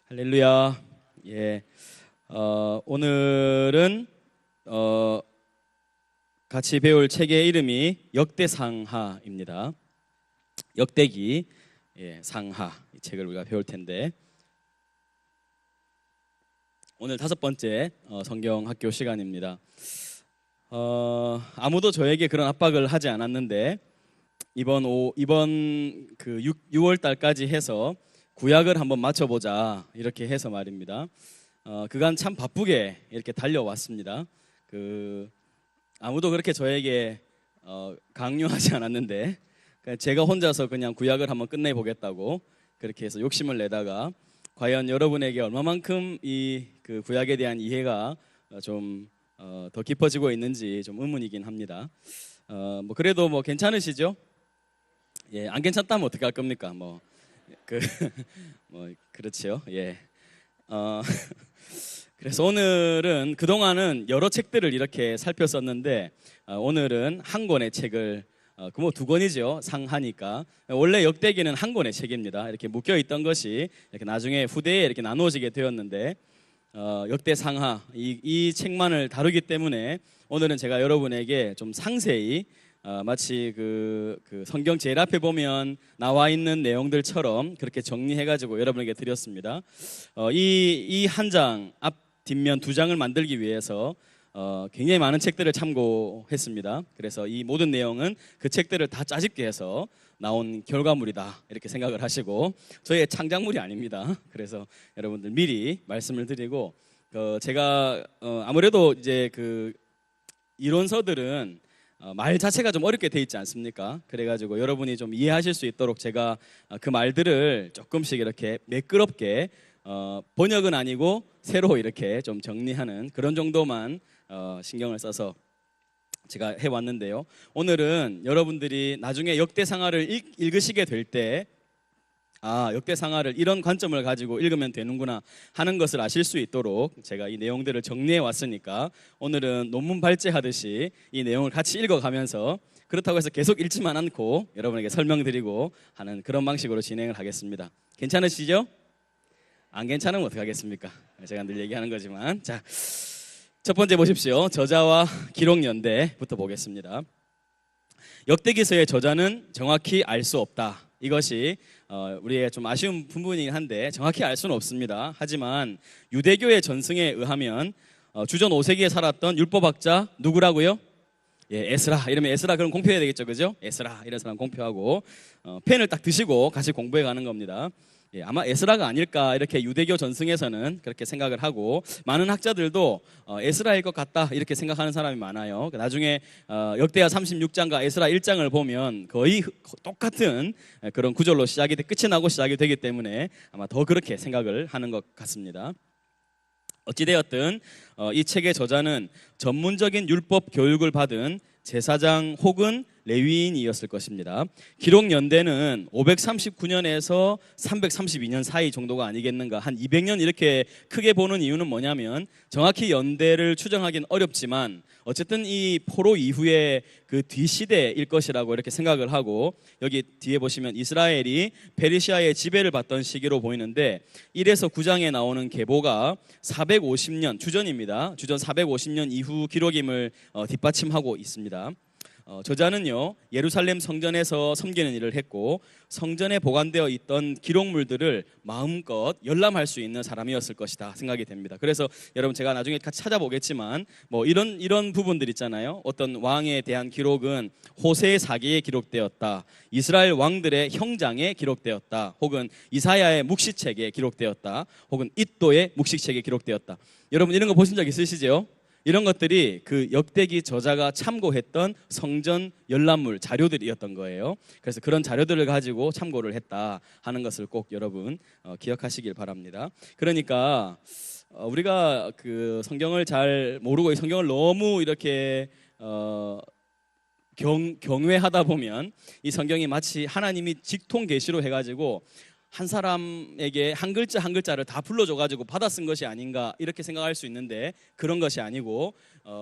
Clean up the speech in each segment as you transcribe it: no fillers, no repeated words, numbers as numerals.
할렐루야. 예. 오늘은 같이 배울 책의 이름이 역대상하입니다. 역대기, 상하 이 책을 우리가 배울 텐데 오늘 5번째 성경 학교 시간입니다. 아무도 저에게 그런 압박을 하지 않았는데 이번 6월 달까지 해서 구약을 한번 맞춰보자 이렇게 해서 말입니다. 그간 참 바쁘게 이렇게 달려왔습니다. 아무도 그렇게 저에게 강요하지 않았는데 제가 혼자서 그냥 구약을 한번 끝내보겠다고 그렇게 해서 욕심을 내다가 과연 여러분에게 얼마만큼 이 구약에 대한 이해가 좀 더 깊어지고 있는지 좀 의문이긴 합니다. 그래도 괜찮으시죠? 예, 안 괜찮다면 어떻게 할 겁니까? 그렇지요. 예. 그래서 오늘은 그동안은 여러 책들을 이렇게 살폈었는데 오늘은 한 권의 책을 두 권이죠. 상하니까. 원래 역대기는 한 권의 책입니다. 이렇게 묶여 있던 것이 이렇게 나중에 후대에 이렇게 나누어지게 되었는데 역대 상하 이 책만을 다루기 때문에 오늘은 제가 여러분에게 좀 상세히 마치 그 성경 제일 앞에 보면 나와 있는 내용들처럼 그렇게 정리해가지고 여러분에게 드렸습니다. 이 한 장 앞 뒷면 2장을 만들기 위해서 굉장히 많은 책들을 참고했습니다. 그래서 이 모든 내용은 그 책들을 다 짜집게 해서 나온 결과물이다 이렇게 생각을 하시고 저희의 창작물이 아닙니다. 그래서 여러분들 미리 말씀을 드리고 제가 아무래도 이제 이론서들은 말 자체가 좀 어렵게 돼 있지 않습니까? 그래가지고 여러분이 좀 이해하실 수 있도록 제가 그 말들을 조금씩 이렇게 매끄럽게 번역은 아니고 새로 이렇게 좀 정리하는 그런 정도만 신경을 써서 제가 해왔는데요. 오늘은 여러분들이 나중에 역대상하를 읽으시게 될 때 역대상하를 이런 관점을 가지고 읽으면 되는구나 하는 것을 아실 수 있도록 제가 이 내용들을 정리해 왔으니까 오늘은 논문 발제하듯이 이 내용을 같이 읽어가면서 그렇다고 해서 계속 읽지만 않고 여러분에게 설명드리고 하는 그런 방식으로 진행을 하겠습니다. 괜찮으시죠? 안 괜찮으면 어떡하겠습니까? 제가 늘 얘기하는 거지만 자, 첫 번째 보십시오. 저자와 기록 연대부터 보겠습니다. 역대기서의 저자는 정확히 알 수 없다. 이것이 우리의 좀 아쉬운 부분이긴 한데 정확히 알 수는 없습니다. 하지만 유대교의 전승에 의하면 주전 5세기에 살았던 율법학자 누구라고요? 예, 에스라. 이러면 에스라 그럼 공표해야 되겠죠, 그죠? 에스라 이런 사람 공표하고 펜을 딱 드시고 같이 공부해 가는 겁니다. 예, 아마 에스라가 아닐까 이렇게 유대교 전승에서는 그렇게 생각을 하고 많은 학자들도 에스라일 것 같다 이렇게 생각하는 사람이 많아요. 나중에 역대하 36장과 에스라 1장을 보면 거의 똑같은 그런 구절로 끝이 나고 시작이 되기 때문에 아마 더 그렇게 생각을 하는 것 같습니다. 어찌되었든 이 책의 저자는 전문적인 율법 교육을 받은 제사장 혹은 레위인이었을 것입니다. 기록 연대는 539년에서 332년 사이 정도가 아니겠는가, 한 200년 이렇게 크게 보는 이유는 뭐냐면 정확히 연대를 추정하기는 어렵지만 어쨌든 이 포로 이후의 그 뒤시대일 것이라고 이렇게 생각을 하고 여기 뒤에 보시면 이스라엘이 페르시아의 지배를 받던 시기로 보이는데 1에서 9장에 나오는 계보가 450년 주전입니다. 주전 450년 이후 기록임을 뒷받침하고 있습니다. 저자는요 예루살렘 성전에서 섬기는 일을 했고 성전에 보관되어 있던 기록물들을 마음껏 열람할 수 있는 사람이었을 것이다 생각이 됩니다. 그래서 여러분 제가 나중에 같이 찾아보겠지만 이런 부분들 있잖아요. 어떤 왕에 대한 기록은 호세의 사기에 기록되었다, 이스라엘 왕들의 형장에 기록되었다, 혹은 이사야의 묵시책에 기록되었다, 혹은 잇도의 묵시책에 기록되었다. 여러분 이런 거 보신 적 있으시죠? 이런 것들이 그 역대기 저자가 참고했던 성전 열람물 자료들이었던 거예요. 그래서 그런 자료들을 가지고 참고를 했다 하는 것을 꼭 여러분 기억하시길 바랍니다. 그러니까 우리가 그 성경을 잘 모르고 성경을 너무 이렇게 경외하다 보면 이 성경이 마치 하나님이 직통 계시로 해가지고 한 사람에게 한 글자 한 글자를 다 불러줘가지고 받아 쓴 것이 아닌가 이렇게 생각할 수 있는데 그런 것이 아니고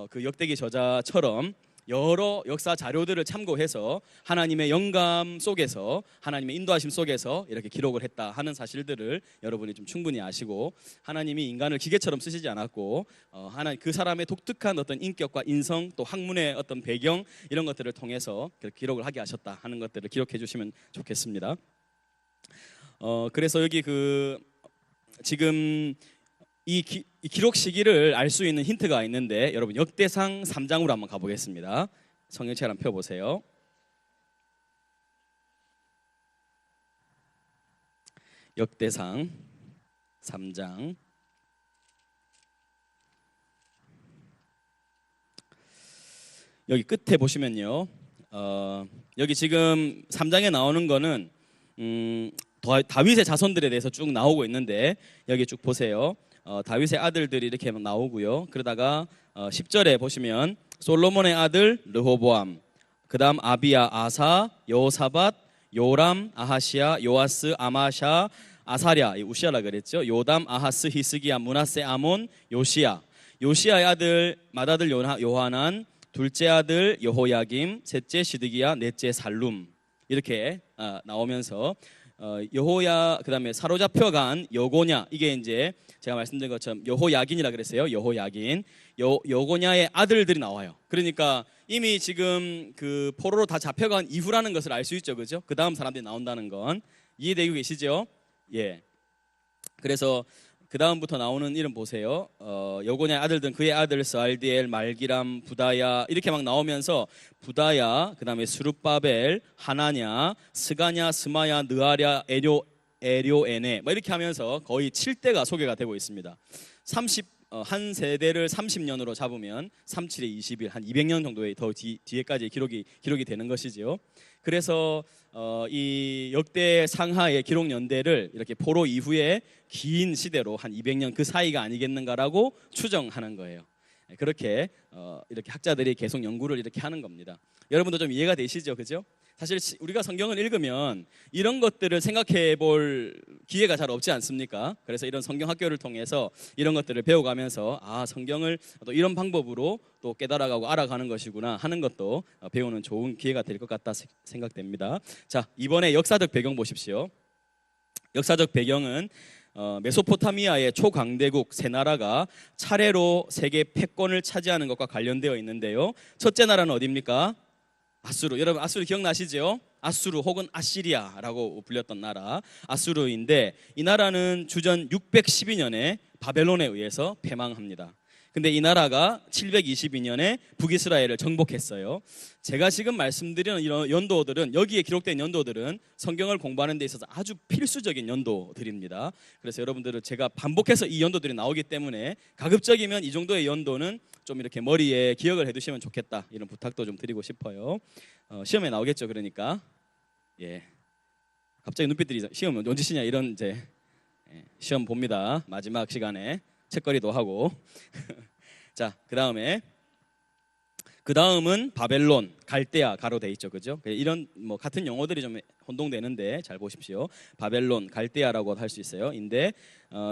그 역대기 저자처럼 여러 역사 자료들을 참고해서 하나님의 영감 속에서 하나님의 인도하심 속에서 이렇게 기록을 했다 하는 사실들을 여러분이 좀 충분히 아시고, 하나님이 인간을 기계처럼 쓰시지 않았고 하나님 그 사람의 독특한 어떤 인격과 인성, 또 학문의 어떤 배경, 이런 것들을 통해서 기록을 하게 하셨다 하는 것들을 기록해 주시면 좋겠습니다. 그래서 여기 지금 이 기록 시기를 알 수 있는 힌트가 있는데, 여러분 역대상 3장으로 한번 가보겠습니다. 성경책을 한번 펴보세요. 역대상 3장. 여기 끝에 보시면요, 여기 지금 3장에 나오는 거는 다윗의 자손들에 대해서 쭉 나오고 있는데, 여기 쭉 보세요. 다윗의 아들들이 이렇게 나오고요. 그러다가 10절에 보시면 솔로몬의 아들 르호보암, 그 다음 아비야, 아사, 여호사밧, 요람, 아하시야, 요아스, 아마샤, 아사랴, 우시아라 그랬죠. 요담, 아하스, 히스기야, 므낫세, 아몬, 요시야. 요시야의 아들 맏아들 요하난, 둘째 아들 여호야김, 셋째 시드기야, 넷째 살룸, 이렇게 나오면서 그다음에 사로잡혀간 여고냐, 이게 이제 제가 말씀드린 것처럼 여호야긴이라 그랬어요. 여호야긴, 여고냐의 아들들이 나와요. 그러니까 이미 지금 그 포로로 다 잡혀간 이후라는 것을 알 수 있죠, 그죠? 그 다음 사람들이 나온다는 건 이해되고 계시죠? 예. 그래서 그 다음부터 나오는 이름 보세요. 여고냐의 아들들은 그의 아들 스알디엘, 말기람, 부다야, 이렇게 막 나오면서 부다야, 그 다음에 수룹바벨, 하나냐, 스가냐, 스마야, 느아랴, 에료에네, 뭐 이렇게 하면서 거의 7대가 소개가 되고 있습니다. 한 세대를 30년으로 잡으면 37에 21, 한 200년 정도의 더 뒤에까지 기록이 되는 것이죠. 그래서 이 역대 상하의 기록 연대를 이렇게 포로 이후에 긴 시대로 한 200년 그 사이가 아니겠는가라고 추정하는 거예요. 그렇게 이렇게 학자들이 계속 연구를 이렇게 하는 겁니다. 여러분도 좀 이해가 되시죠, 그죠? 사실 우리가 성경을 읽으면 이런 것들을 생각해 볼 기회가 잘 없지 않습니까? 그래서 이런 성경 학교를 통해서 이런 것들을 배워가면서 성경을 또 이런 방법으로 또 깨달아가고 알아가는 것이구나 하는 것도 배우는 좋은 기회가 될 것 같다 생각됩니다. 자, 이번에 역사적 배경 보십시오. 역사적 배경은 메소포타미아의 초강대국 세 나라가 차례로 세계 패권을 차지하는 것과 관련되어 있는데요. 첫째 나라는 어디입니까? 아수르. 여러분 아수르 기억나시죠? 아수르 혹은 아시리아라고 불렸던 나라 아수르인데, 이 나라는 주전 612년에 바벨론에 의해서 패망합니다. 근데 이 나라가 722년에 북이스라엘을 정복했어요. 제가 지금 말씀드리는 이런 연도들은, 여기에 기록된 연도들은 성경을 공부하는 데 있어서 아주 필수적인 연도들입니다. 그래서 여러분들은 제가 반복해서 이 연도들이 나오기 때문에 가급적이면 이 정도의 연도는 좀 이렇게 머리에 기억을 해두시면 좋겠다, 이런 부탁도 좀 드리고 싶어요. 시험에 나오겠죠. 그러니까 예, 갑자기 눈빛들이 시험 언제 치냐 이런 이제 시험 봅니다. 마지막 시간에 책거리도 하고. 자, 그 다음은 바벨론, 갈대아 가로 돼 있죠, 그죠? 이런 뭐 같은 용어들이 좀 혼동되는데 잘 보십시오. 바벨론, 갈대아라고 할 수 있어요. 인데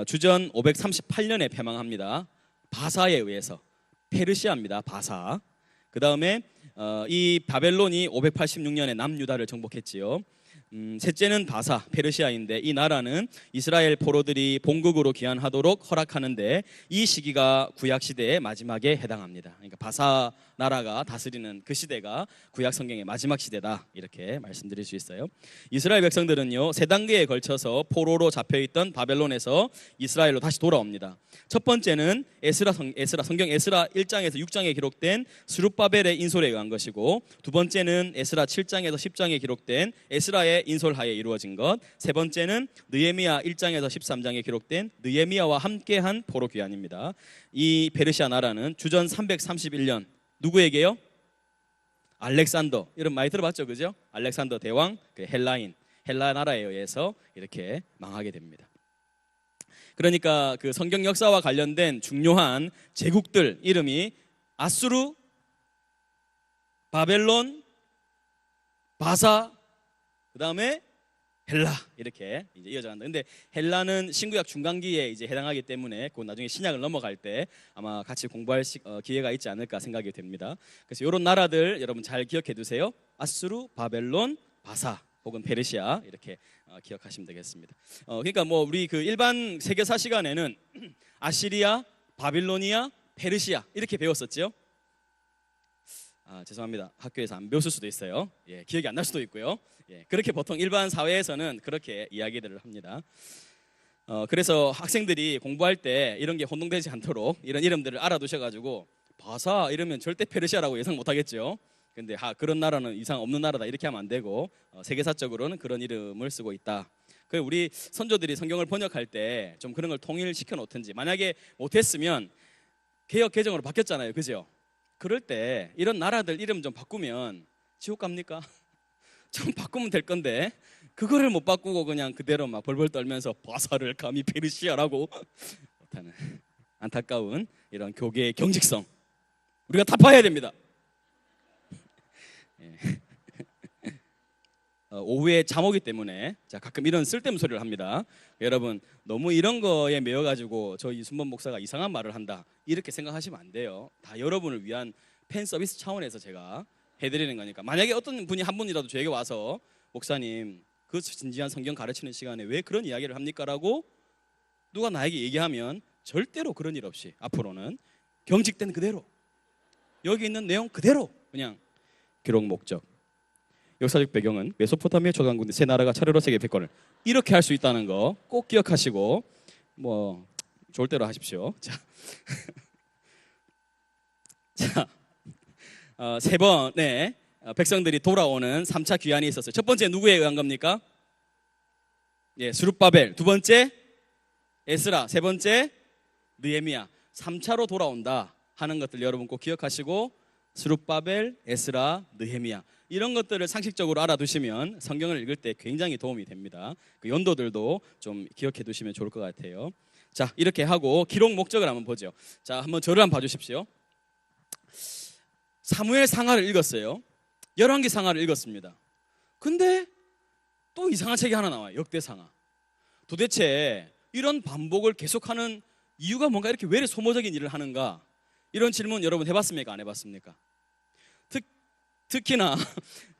주전 538년에 패망합니다. 바사에 의해서. 페르시아입니다. 바사. 그 다음에 이 바벨론이 586년에 남유다를 정복했지요. 셋째는 바사, 페르시아인데, 이 나라는 이스라엘 포로들이 본국으로 귀환하도록 허락하는데 이 시기가 구약 시대의 마지막에 해당합니다. 그러니까 바사 나라가 다스리는 그 시대가 구약 성경의 마지막 시대다, 이렇게 말씀드릴 수 있어요. 이스라엘 백성들은요, 세 단계에 걸쳐서 포로로 잡혀있던 바벨론에서 이스라엘로 다시 돌아옵니다. 첫 번째는 성경 에스라 1장에서 6장에 기록된 스룹바벨의 인솔에 의한 것이고, 두 번째는 에스라 7장에서 10장에 기록된 에스라의 인솔하에 이루어진 것, 세 번째는 느헤미야 1장에서 13장에 기록된 느헤미야와 함께한 포로 귀환입니다. 이 페르시아 나라는 주전 331년 누구에게요? 알렉산더, 이름 많이 들어봤죠, 그죠? 알렉산더 대왕, 헬라 나라에 의해서 이렇게 망하게 됩니다. 그러니까 그 성경 역사와 관련된 중요한 제국들 이름이 아수르, 바벨론, 바사, 그 다음에 헬라 이렇게 이제 이어져 간다. 근데 헬라는 신구약 중간기에 이제 해당하기 때문에 그 나중에 신약을 넘어갈 때 아마 같이 공부할 기회가 있지 않을까 생각이 됩니다. 그래서 이런 나라들 여러분 잘 기억해 두세요. 아수르, 바벨론, 바사 혹은 페르시아 이렇게 기억하시면 되겠습니다. 그러니까 뭐 우리 그 일반 세계사 시간에는 아시리아, 바빌로니아, 페르시아 이렇게 배웠었죠. 죄송합니다. 학교에서 안 배웠을 수도 있어요. 예, 기억이 안 날 수도 있고요. 예, 그렇게 보통 일반 사회에서는 그렇게 이야기들을 합니다. 그래서 학생들이 공부할 때 이런 게 혼동되지 않도록 이런 이름들을 알아두셔가지고 바사 이러면 절대 페르시아라고 예상 못하겠죠. 근데 그런 나라는 이상 없는 나라다 이렇게 하면 안 되고 세계사적으로는 그런 이름을 쓰고 있다. 그 우리 선조들이 성경을 번역할 때 좀 그런 걸 통일시켜 놓든지 만약에 못했으면 개역 개정으로 바뀌었잖아요, 그죠? 그럴 때 이런 나라들 이름 좀 바꾸면 지옥 갑니까? 좀 바꾸면 될 건데 그거를 못 바꾸고 그냥 그대로 막 벌벌 떨면서 바사를 감히 페르시아라고 못하는 안타까운 이런 교계의 경직성 우리가 타파해야 됩니다. 오후에 잠 오기 때문에 가끔 이런 쓸데없는 소리를 합니다. 여러분 너무 이런 거에 매여가지고 저 이순범 목사가 이상한 말을 한다 이렇게 생각하시면 안 돼요. 다 여러분을 위한 팬 서비스 차원에서 제가 해드리는 거니까. 만약에 어떤 분이 한 분이라도 저에게 와서 목사님 그 진지한 성경 가르치는 시간에 왜 그런 이야기를 합니까? 라고 누가 나에게 얘기하면 절대로 그런 일 없이 앞으로는 경직된 그대로 여기 있는 내용 그대로 그냥 기록 목적 역사적 배경은 메소포타미아 조상군의 세 나라가 차례로 세계 패권을 이렇게 할 수 있다는 거 꼭 기억하시고 뭐 좋을 대로 하십시오. 자, 세 번에 백성들이 돌아오는 3차 귀환이 있었어요. 첫 번째 누구에 의한 겁니까? 예, 스룹바벨. 두 번째 에스라. 세 번째 느헤미야. 3차로 돌아온다 하는 것들 여러분 꼭 기억하시고 스룹바벨, 에스라, 느헤미야 이런 것들을 상식적으로 알아두시면 성경을 읽을 때 굉장히 도움이 됩니다. 그 연도들도 좀 기억해 두시면 좋을 것 같아요. 자, 이렇게 하고 기록 목적을 한번 보죠. 자, 한번 저를 한번 봐주십시오. 사무엘 상하를 읽었어요. 열왕기 상하를 읽었습니다. 근데 또 이상한 책이 하나 나와요. 역대 상하. 도대체 이런 반복을 계속하는 이유가 뭔가 이렇게 왜 소모적인 일을 하는가? 이런 질문 여러분 해봤습니까? 안 해봤습니까?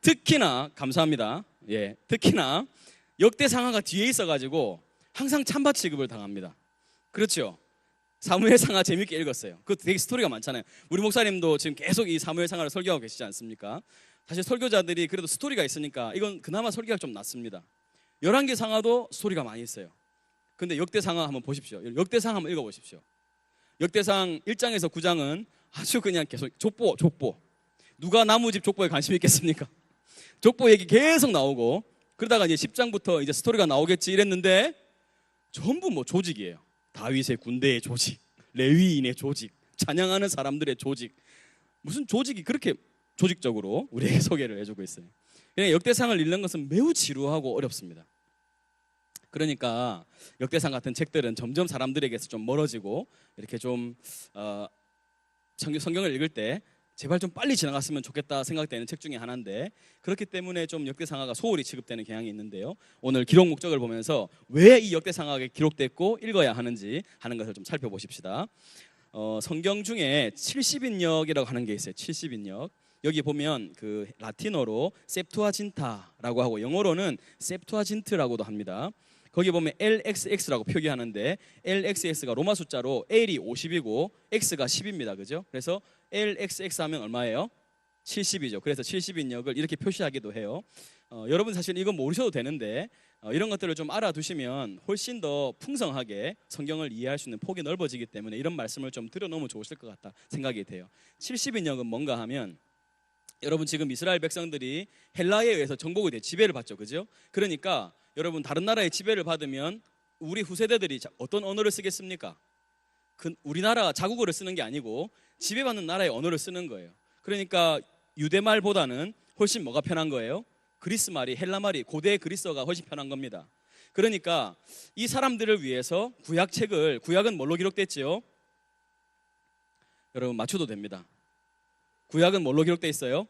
특히나 감사합니다. 예, 특히나 역대 상하가 뒤에 있어가지고 항상 찬밥 취급을 당합니다. 그렇죠? 사무엘 상하 재밌게 읽었어요. 그 되게 스토리가 많잖아요. 우리 목사님도 지금 계속 이 사무엘 상하를 설교하고 계시지 않습니까? 사실 설교자들이 그래도 스토리가 있으니까 이건 그나마 설교가 좀 낫습니다. 열왕기 상하도 스토리가 많이 있어요. 근데 역대 상하 한번 보십시오. 역대 상하 한번 읽어보십시오. 역대상 1장에서 9장은 아주 그냥 계속 족보 누가 나무집 족보에 관심 있겠습니까? 족보 얘기 계속 나오고 그러다가 이제 10장부터 이제 스토리가 나오겠지 이랬는데 전부 뭐 조직이에요. 다윗의 군대의 조직, 레위인의 조직, 찬양하는 사람들의 조직. 무슨 조직이 그렇게 조직적으로 우리에게 소개를 해주고 있어요. 그냥 역대상을 읽는 것은 매우 지루하고 어렵습니다. 그러니까 역대상 같은 책들은 점점 사람들에게서 좀 멀어지고 이렇게 좀 성경을 읽을 때 제발 좀 빨리 지나갔으면 좋겠다 생각되는 책 중에 하나인데 그렇기 때문에 좀 역대상하가 소홀히 취급되는 경향이 있는데요. 오늘 기록 목적을 보면서 왜 이 역대상하가 기록됐고 읽어야 하는지 하는 것을 좀 살펴보십시다. 성경 중에 70인역이라고 하는 게 있어요. 70인역. 여기 보면 그 라틴어로 셉투아진타라고 하고 영어로는 셉투아진트라고도 합니다. 거기 보면 LXX라고 표기하는데 LXX가 로마 숫자로 L이 50이고 X가 10입니다. 그죠? 그래서 LXX 하면 얼마예요? 70이죠. 그래서 70인역을 이렇게 표시하기도 해요. 여러분 사실 이건 모르셔도 되는데 이런 것들을 좀 알아두시면 훨씬 더 풍성하게 성경을 이해할 수 있는 폭이 넓어지기 때문에 이런 말씀을 좀 드려놓으면 좋으실 것 같다 생각이 돼요. 70인역은 뭔가 하면 여러분 지금 이스라엘 백성들이 헬라에 의해서 정복이 돼 지배를 받죠. 그죠? 그러니까 여러분 다른 나라의 지배를 받으면 우리 후세대들이 어떤 언어를 쓰겠습니까? 우리나라 자국어를 쓰는 게 아니고 지배받는 나라의 언어를 쓰는 거예요. 그러니까 유대말보다는 훨씬 뭐가 편한 거예요? 그리스말이 헬라말이 고대 그리스어가 훨씬 편한 겁니다. 그러니까 이 사람들을 위해서 구약은 뭘로 기록됐지요? 여러분 맞춰도 됩니다. 구약은 뭘로 기록돼 있어요?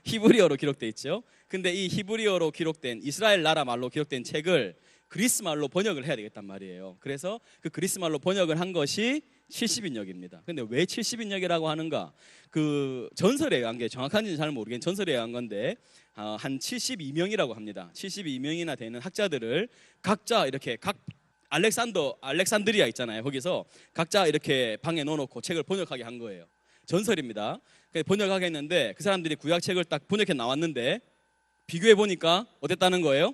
히브리어로 기록돼 있죠. 근데 이 히브리어로 기록된 이스라엘 나라 말로 기록된 책을 그리스 말로 번역을 해야 되겠단 말이에요. 그래서 그 그리스 말로 번역을 한 것이 70인역입니다. 근데 왜 70인역이라고 하는가? 그 전설에 의한 게 정확한지는 잘 모르겠는데 전설에 의한 건데 한 72명이라고 합니다. 72명이나 되는 학자들을 각자 이렇게 알렉산드리아 있잖아요. 거기서 각자 이렇게 방에 넣어놓고 책을 번역하게 한 거예요. 전설입니다. 번역하게 했는데 그 사람들이 구약책을 딱 번역해 나왔는데 비교해 보니까 어땠다는 거예요?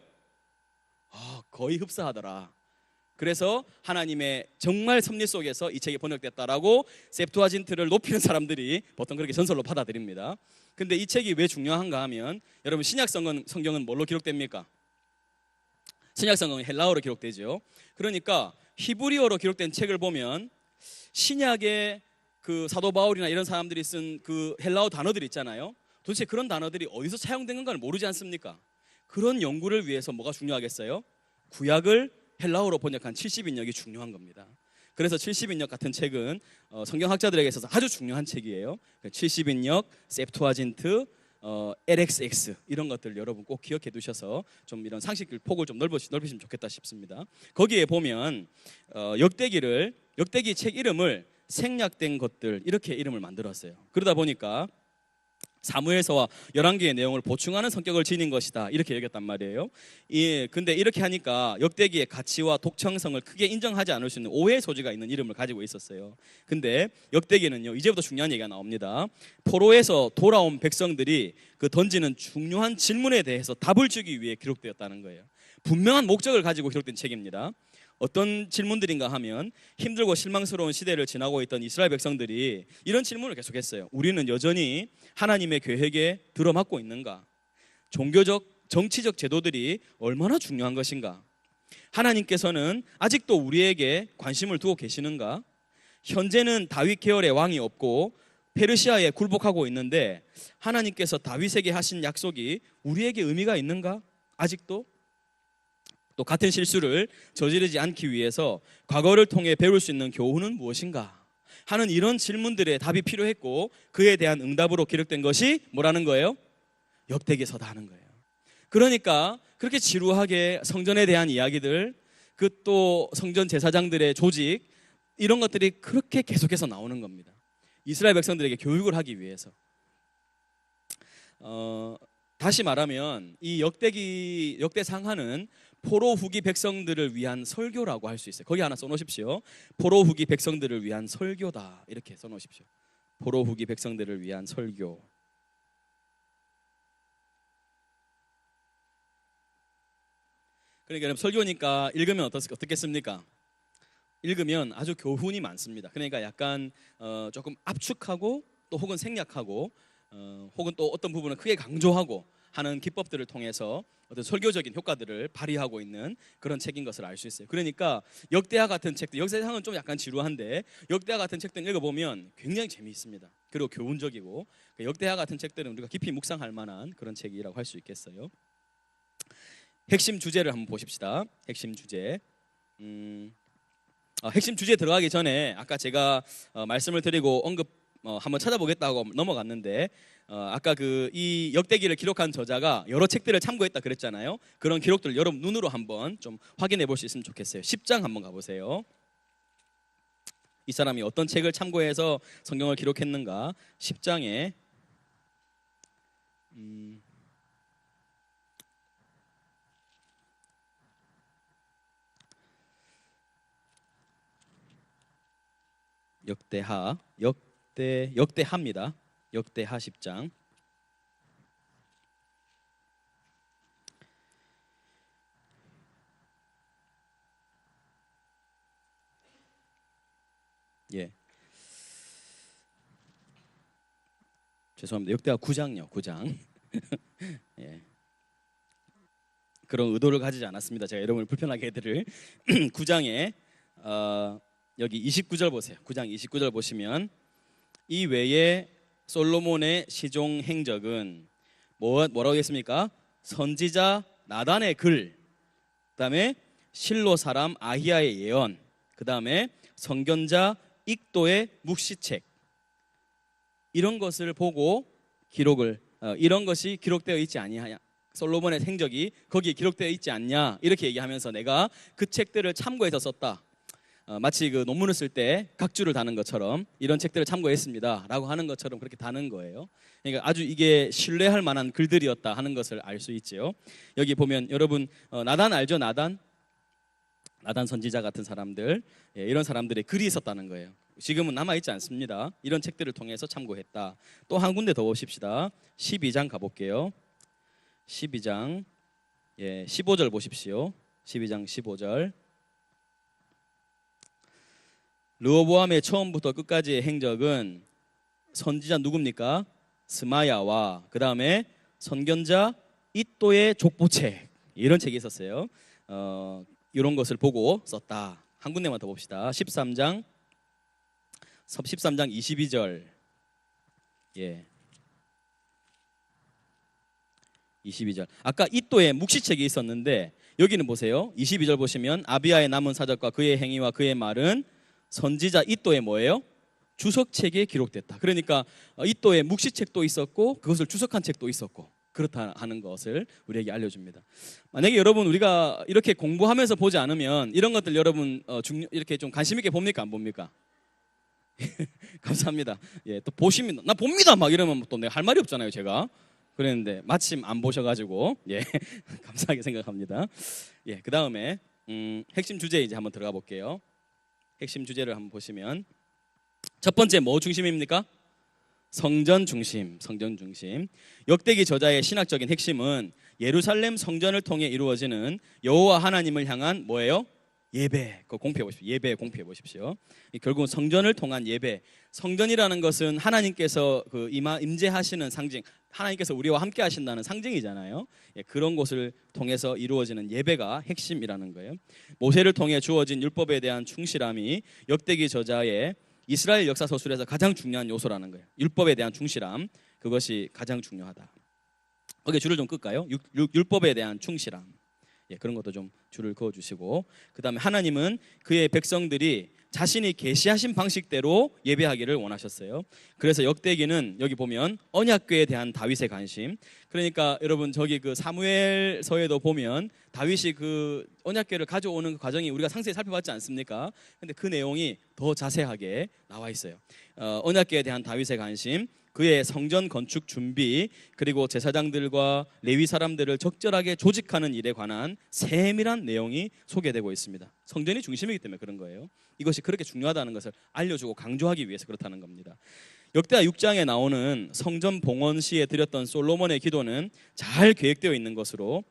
거의 흡사하더라. 그래서 하나님의 정말 섭리 속에서 이 책이 번역됐다라고 septuagin트를 높이는 사람들이 보통 그렇게 전설로 받아들입니다. 근데 이 책이 왜 중요한가 하면 여러분 신약 성경은 뭘로 기록됩니까? 신약 성경은 헬라어로 기록되죠. 그러니까 히브리어로 기록된 책을 보면 신약의 그 사도 바울이나 이런 사람들이 쓴 그 헬라어 단어들이 있잖아요. 도대체 그런 단어들이 어디서 사용된 건가를 모르지 않습니까? 그런 연구를 위해서 뭐가 중요하겠어요? 구약을 헬라어로 번역한 70인역이 중요한 겁니다. 그래서 70인역 같은 책은 성경학자들에게 있어서 아주 중요한 책이에요. 70인역, septuagin트, LXX 이런 것들 여러분 꼭 기억해 두셔서 좀 이런 상식 폭을 좀 넓히시면 좋겠다 싶습니다. 거기에 보면 역대기 책 이름을 생략된 것들 이렇게 이름을 만들었어요. 그러다 보니까 사무엘서와 열왕기의 내용을 보충하는 성격을 지닌 것이다 이렇게 여겼단 말이에요. 근데 이렇게 하니까 역대기의 가치와 독창성을 크게 인정하지 않을 수 있는 오해의 소지가 있는 이름을 가지고 있었어요. 근데 역대기는요 이제부터 중요한 얘기가 나옵니다. 포로에서 돌아온 백성들이 그 던지는 중요한 질문에 대해서 답을 주기 위해 기록되었다는 거예요. 분명한 목적을 가지고 기록된 책입니다. 어떤 질문들인가 하면 힘들고 실망스러운 시대를 지나고 있던 이스라엘 백성들이 이런 질문을 계속했어요. 우리는 여전히 하나님의 계획에 들어맞고 있는가? 종교적, 정치적 제도들이 얼마나 중요한 것인가? 하나님께서는 아직도 우리에게 관심을 두고 계시는가? 현재는 다윗 계열의 왕이 없고 페르시아에 굴복하고 있는데 하나님께서 다윗에게 하신 약속이 우리에게 의미가 있는가? 아직도? 또 같은 실수를 저지르지 않기 위해서 과거를 통해 배울 수 있는 교훈은 무엇인가 하는 이런 질문들의 답이 필요했고 그에 대한 응답으로 기록된 것이 뭐라는 거예요? 역대기서다 하는 거예요. 그러니까 그렇게 지루하게 성전에 대한 이야기들 그 또 성전 제사장들의 조직 이런 것들이 그렇게 계속해서 나오는 겁니다. 이스라엘 백성들에게 교육을 하기 위해서. 다시 말하면 이 역대상하는 포로 후기 백성들을 위한 설교라고 할 수 있어요. 거기 하나 써놓으십시오. 포로 후기 백성들을 위한 설교다 이렇게 써놓으십시오. 포로 후기 백성들을 위한 설교. 그러니까 여러분 설교니까 읽으면 어떻겠습니까? 읽으면 아주 교훈이 많습니다. 그러니까 약간 조금 압축하고 또 혹은 생략하고 혹은 또 어떤 부분을 크게 강조하고 하는 기법들을 통해서 어떤 설교적인 효과들을 발휘하고 있는 그런 책인 것을 알 수 있어요. 그러니까 역대하 같은 책들, 역대상은 좀 약간 지루한데 역대하 같은 책들 읽어보면 굉장히 재미있습니다. 그리고 교훈적이고 역대하 같은 책들은 우리가 깊이 묵상할 만한 그런 책이라고 할 수 있겠어요. 핵심 주제를 한번 보십시다. 핵심 주제. 핵심 주제 들어가기 전에 아까 제가 말씀을 드리고 한번 찾아보겠다고 넘어갔는데 아까 이 역대기를 기록한 저자가 여러 책들을 참고했다 그랬잖아요. 그런 기록들을 여러분 눈으로 한번 좀 확인해 볼 수 있으면 좋겠어요. 10장 한번 가보세요. 이 사람이 어떤 책을 참고해서 성경을 기록했는가? 10장에 역대하입니다. 역대하 10장. 예. 죄송합니다. 역대하 9장요. 9장. 예. 그런 의도를 가지지 않았습니다. 제가 여러분을 불편하게 해드릴 9장에 여기 29절 보세요. 9장 29절 보시면 이 외에 솔로몬의 시종 행적은 뭐라고 했습니까? 선지자 나단의 글, 그다음에 실로 사람 아히야의 예언, 그다음에 선견자 익도의 묵시책 이런 것을 보고 이런 것이 기록되어 있지 솔로몬의 행적이 거기에 기록되어 있지 않냐 이렇게 얘기하면서 내가 그 책들을 참고해서 썼다. 마치 그 논문을 쓸 때 각주를 다는 것처럼 이런 책들을 참고했습니다 라고 하는 것처럼 그렇게 다는 거예요. 그러니까 아주 이게 신뢰할 만한 글들이었다 하는 것을 알 수 있죠. 여기 보면 여러분 나단 알죠? 나단 선지자 같은 사람들, 이런 사람들의 글이 있었다는 거예요. 지금은 남아있지 않습니다. 이런 책들을 통해서 참고했다. 또 한 군데 더 보십시다. 12장 가볼게요. 12장 15절 보십시오. 12장 15절. 르호보암의 처음부터 끝까지의 행적은 선지자 누굽니까? 스마야와 그 다음에 선견자 이또의 족보책, 이런 책이 있었어요. 이런 것을 보고 썼다. 한 군데만 더 봅시다. 13장 22절. 22절. 아까 이또의 묵시책이 있었는데 여기는 보세요. 22절 보시면 아비야의 남은 사적과 그의 행위와 그의 말은 선지자 이또의 뭐예요? 주석책에 기록됐다. 그러니까 이또의 묵시책도 있었고 그것을 주석한 책도 있었고 그렇다 하는 것을 우리에게 알려줍니다. 만약에 여러분 우리가 이렇게 공부하면서 보지 않으면 이런 것들 여러분 이렇게 좀 관심 있게 봅니까 안 봅니까? 감사합니다. 또 보시면 나 봅니다 막 이러면 또 내가 할 말이 없잖아요 제가. 그랬는데 마침 안 보셔가지고 감사하게 생각합니다. 그 다음에 핵심 주제 이제 한번 들어가 볼게요. 핵심 주제를 한번 보시면 첫 번째 뭐 중심입니까? 성전 중심. 역대기 저자의 신학적인 핵심은 예루살렘 성전을 통해 이루어지는 여호와 하나님을 향한 뭐예요? 예배. 그거 공표해 보십시오. 예배 공표해 보십시오. 결국은 성전을 통한 예배. 성전이라는 것은 하나님께서 그 임재하시는 상징, 하나님께서 우리와 함께 하신다는 상징이잖아요. 그런 곳을 통해서 이루어지는 예배가 핵심이라는 거예요. 모세를 통해 주어진 율법에 대한 충실함이 역대기 저자의 이스라엘 역사 서술에서 가장 중요한 요소라는 거예요. 율법에 대한 충실함, 그것이 가장 중요하다. 거기에 줄을 좀 끌까요? 율법에 대한 충실함. 그런 것도 좀 줄을 그어주시고, 그 다음에 하나님은 그의 백성들이 자신이 계시하신 방식대로 예배하기를 원하셨어요. 그래서 역대기는 여기 보면 언약궤에 대한 다윗의 관심. 그러니까 여러분 저기 그 사무엘서에도 보면 다윗이 그 언약궤를 가져오는 그 과정이 우리가 상세히 살펴봤지 않습니까? 근데 그 내용이 더 자세하게 나와 있어요. 언약궤에 대한 다윗의 관심, 그의 성전 건축 준비, 그리고 제사장들과 레위 사람들을 적절하게 조직하는 일에 관한 세밀한 내용이 소개되고 있습니다. 성전이 중심이기 때문에 그런 거예요. 이것이 그렇게 중요하다는 것을 알려주고 강조하기 위해서 그렇다는 겁니다. 역대하 6장에 나오는 성전 봉헌 시에 드렸던 솔로몬의 기도는 잘 계획되어 있는 것으로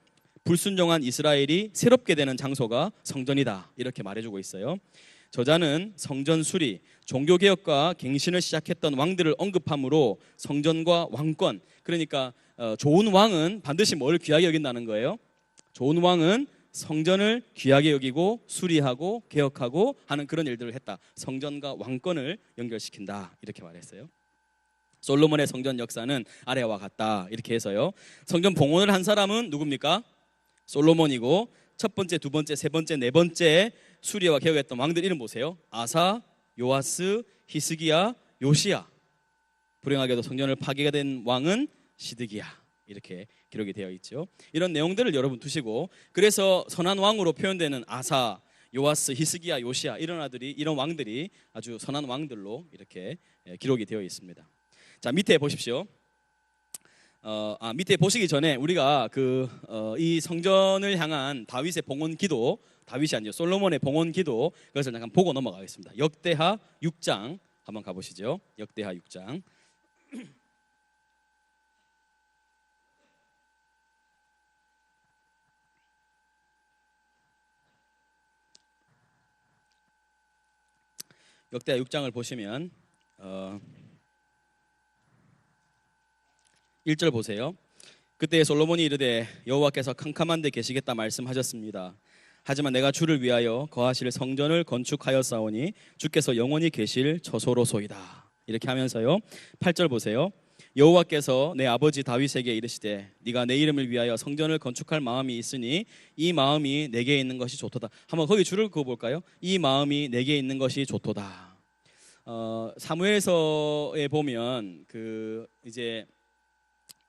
불순종한 이스라엘이 새롭게 되는 장소가 성전이다 이렇게 말해주고 있어요. 저자는 성전 수리, 종교개혁과 갱신을 시작했던 왕들을 언급함으로 성전과 왕권, 그러니까 좋은 왕은 반드시 뭘 귀하게 여긴다는 거예요? 좋은 왕은 성전을 귀하게 여기고 수리하고 개혁하고 하는 그런 일들을 했다. 성전과 왕권을 연결시킨다 이렇게 말했어요. 솔로몬의 성전 역사는 아래와 같다 이렇게 해서요. 성전 봉헌을 한 사람은 누굽니까? 솔로몬이고, 첫 번째, 두 번째, 세 번째, 네 번째 수리와 개혁했던 왕들 이름 보세요. 아사, 요아스, 히스기야, 요시야. 불행하게도 성전을 파괴가 된 왕은 시드기야. 이렇게 기록이 되어 있죠. 이런 내용들을 여러분 두시고, 그래서 선한 왕으로 표현되는 아사, 요아스, 히스기야, 요시야 이런 왕들이 아주 선한 왕들로 이렇게 기록이 되어 있습니다. 자, 밑에 보십시오. 밑에 보시기 전에 우리가 이 성전을 향한 다윗의 봉헌 기도, 다윗이 아니죠, 솔로몬의 봉헌 기도, 그것을 잠깐 보고 넘어가겠습니다. 역대하 6장 한번 가보시죠. 역대하 6장. 역대하 6장을 보시면 1절 보세요. 그때 솔로몬이 이르되 여호와께서 캄캄한 데 계시겠다 말씀하셨습니다. 하지만 내가 주를 위하여 거하실 성전을 건축하였사오니 주께서 영원히 계실 처소로소이다. 이렇게 하면서요 8절 보세요. 여호와께서 내 아버지 다윗에게 이르시되 네가 내 이름을 위하여 성전을 건축할 마음이 있으니 이 마음이 내게 있는 것이 좋도다. 한번 거기 줄을 그어볼까요? 이 마음이 내게 있는 것이 좋도다. 사무엘서에 보면 이제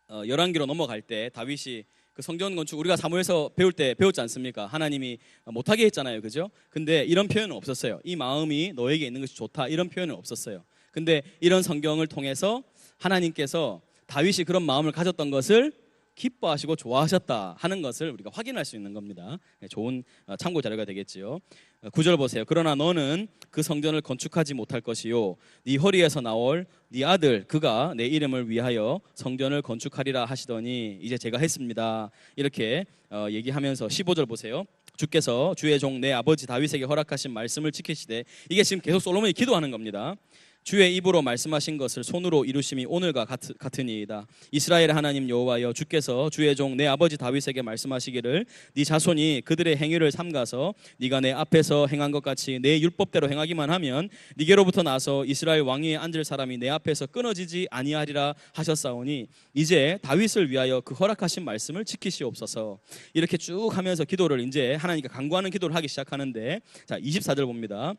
열왕기로 넘어갈 때 다윗이 그 성전 건축 우리가 사무엘서 배울 때 배웠지 않습니까? 하나님이 못하게 했잖아요, 그죠? 근데 이런 표현은 없었어요. 이 마음이 너에게 있는 것이 좋다, 이런 표현은 없었어요. 근데 이런 성경을 통해서 하나님께서 다윗이 그런 마음을 가졌던 것을 기뻐하시고 좋아하셨다 하는 것을 우리가 확인할 수 있는 겁니다. 좋은 참고 자료가 되겠지요. 9절 보세요. 그러나 너는 그 성전을 건축하지 못할 것이요 네 허리에서 나올 네 아들 그가 내 이름을 위하여 성전을 건축하리라 하시더니 이제 제가 했습니다. 이렇게 얘기하면서 15절 보세요. 주께서 주의 종 내 아버지 다윗에게 허락하신 말씀을 지키시되, 이게 지금 계속 솔로몬이 기도하는 겁니다. 주의 입으로 말씀하신 것을 손으로 이루심이 오늘과 같으니이다. 이스라엘 하나님 여호와여, 주께서 주의 종 내 아버지 다윗에게 말씀하시기를 네 자손이 그들의 행위를 삼가서 네가 내 앞에서 행한 것 같이 내 율법대로 행하기만 하면 네게로부터 나서 이스라엘 왕위에 앉을 사람이 내 앞에서 끊어지지 아니하리라 하셨사오니 이제 다윗을 위하여 그 허락하신 말씀을 지키시옵소서. 이렇게 쭉 하면서 기도를 이제 하나님께 간구하는 기도를 하기 시작하는데, 자 24절 봅니다.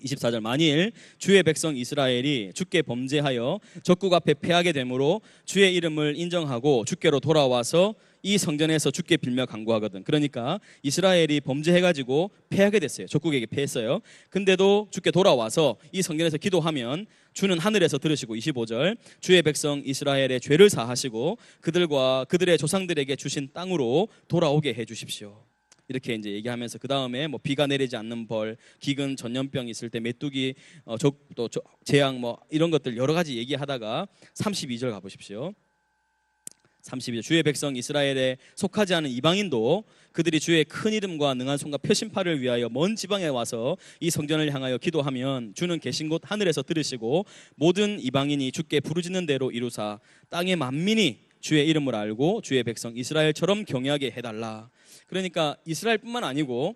24절 만일 주의 백성 이스라엘이 주께 범죄하여 적국 앞에 패하게 되므로 주의 이름을 인정하고 주께로 돌아와서 이 성전에서 주께 빌며 간구하거든. 그러니까 이스라엘이 범죄해가지고 패하게 됐어요. 적국에게 패했어요. 근데도 주께 돌아와서 이 성전에서 기도하면 주는 하늘에서 들으시고, 25절 주의 백성 이스라엘의 죄를 사하시고 그들과 그들의 조상들에게 주신 땅으로 돌아오게 해주십시오. 이렇게 이제 얘기하면서 그 다음에 뭐 비가 내리지 않는 벌, 기근, 전염병 있을 때 메뚜기, 또 재앙 뭐 이런 것들 여러 가지 얘기하다가 32절 가보십시오. 32절 주의 백성 이스라엘에 속하지 않은 이방인도 그들이 주의 큰 이름과 능한 손과 표심파를 위하여 먼 지방에 와서 이 성전을 향하여 기도하면 주는 계신 곳 하늘에서 들으시고 모든 이방인이 주께 부르짖는 대로 이루사 땅의 만민이 주의 이름을 알고 주의 백성 이스라엘처럼 경외하게 해달라. 그러니까 이스라엘뿐만 아니고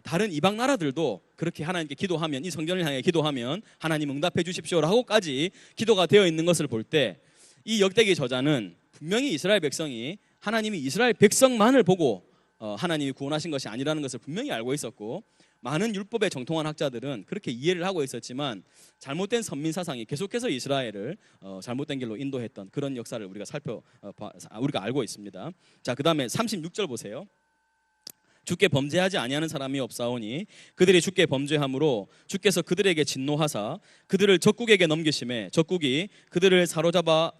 다른 이방 나라들도 그렇게 하나님께 기도하면, 이 성전을 향해 기도하면 하나님 응답해 주십시오라고까지 기도가 되어 있는 것을 볼 때, 이 역대기 저자는 분명히 이스라엘 백성이 하나님이 이스라엘 백성만을 보고 하나님이 구원하신 것이 아니라는 것을 분명히 알고 있었고, 많은 율법에 정통한 학자들은 그렇게 이해를 하고 있었지만 잘못된 선민 사상이 계속해서 이스라엘을 잘못된 길로 인도했던 그런 역사를 우리가 우리가 알고 있습니다. 자, 그다음에 36절 보세요. 주께 범죄하지 아니하는 사람이 없사오니 그들이 주께 범죄함으로 주께서 그들에게 진노하사 그들을 적국에게 넘기심에 적국이 그들을 사로잡아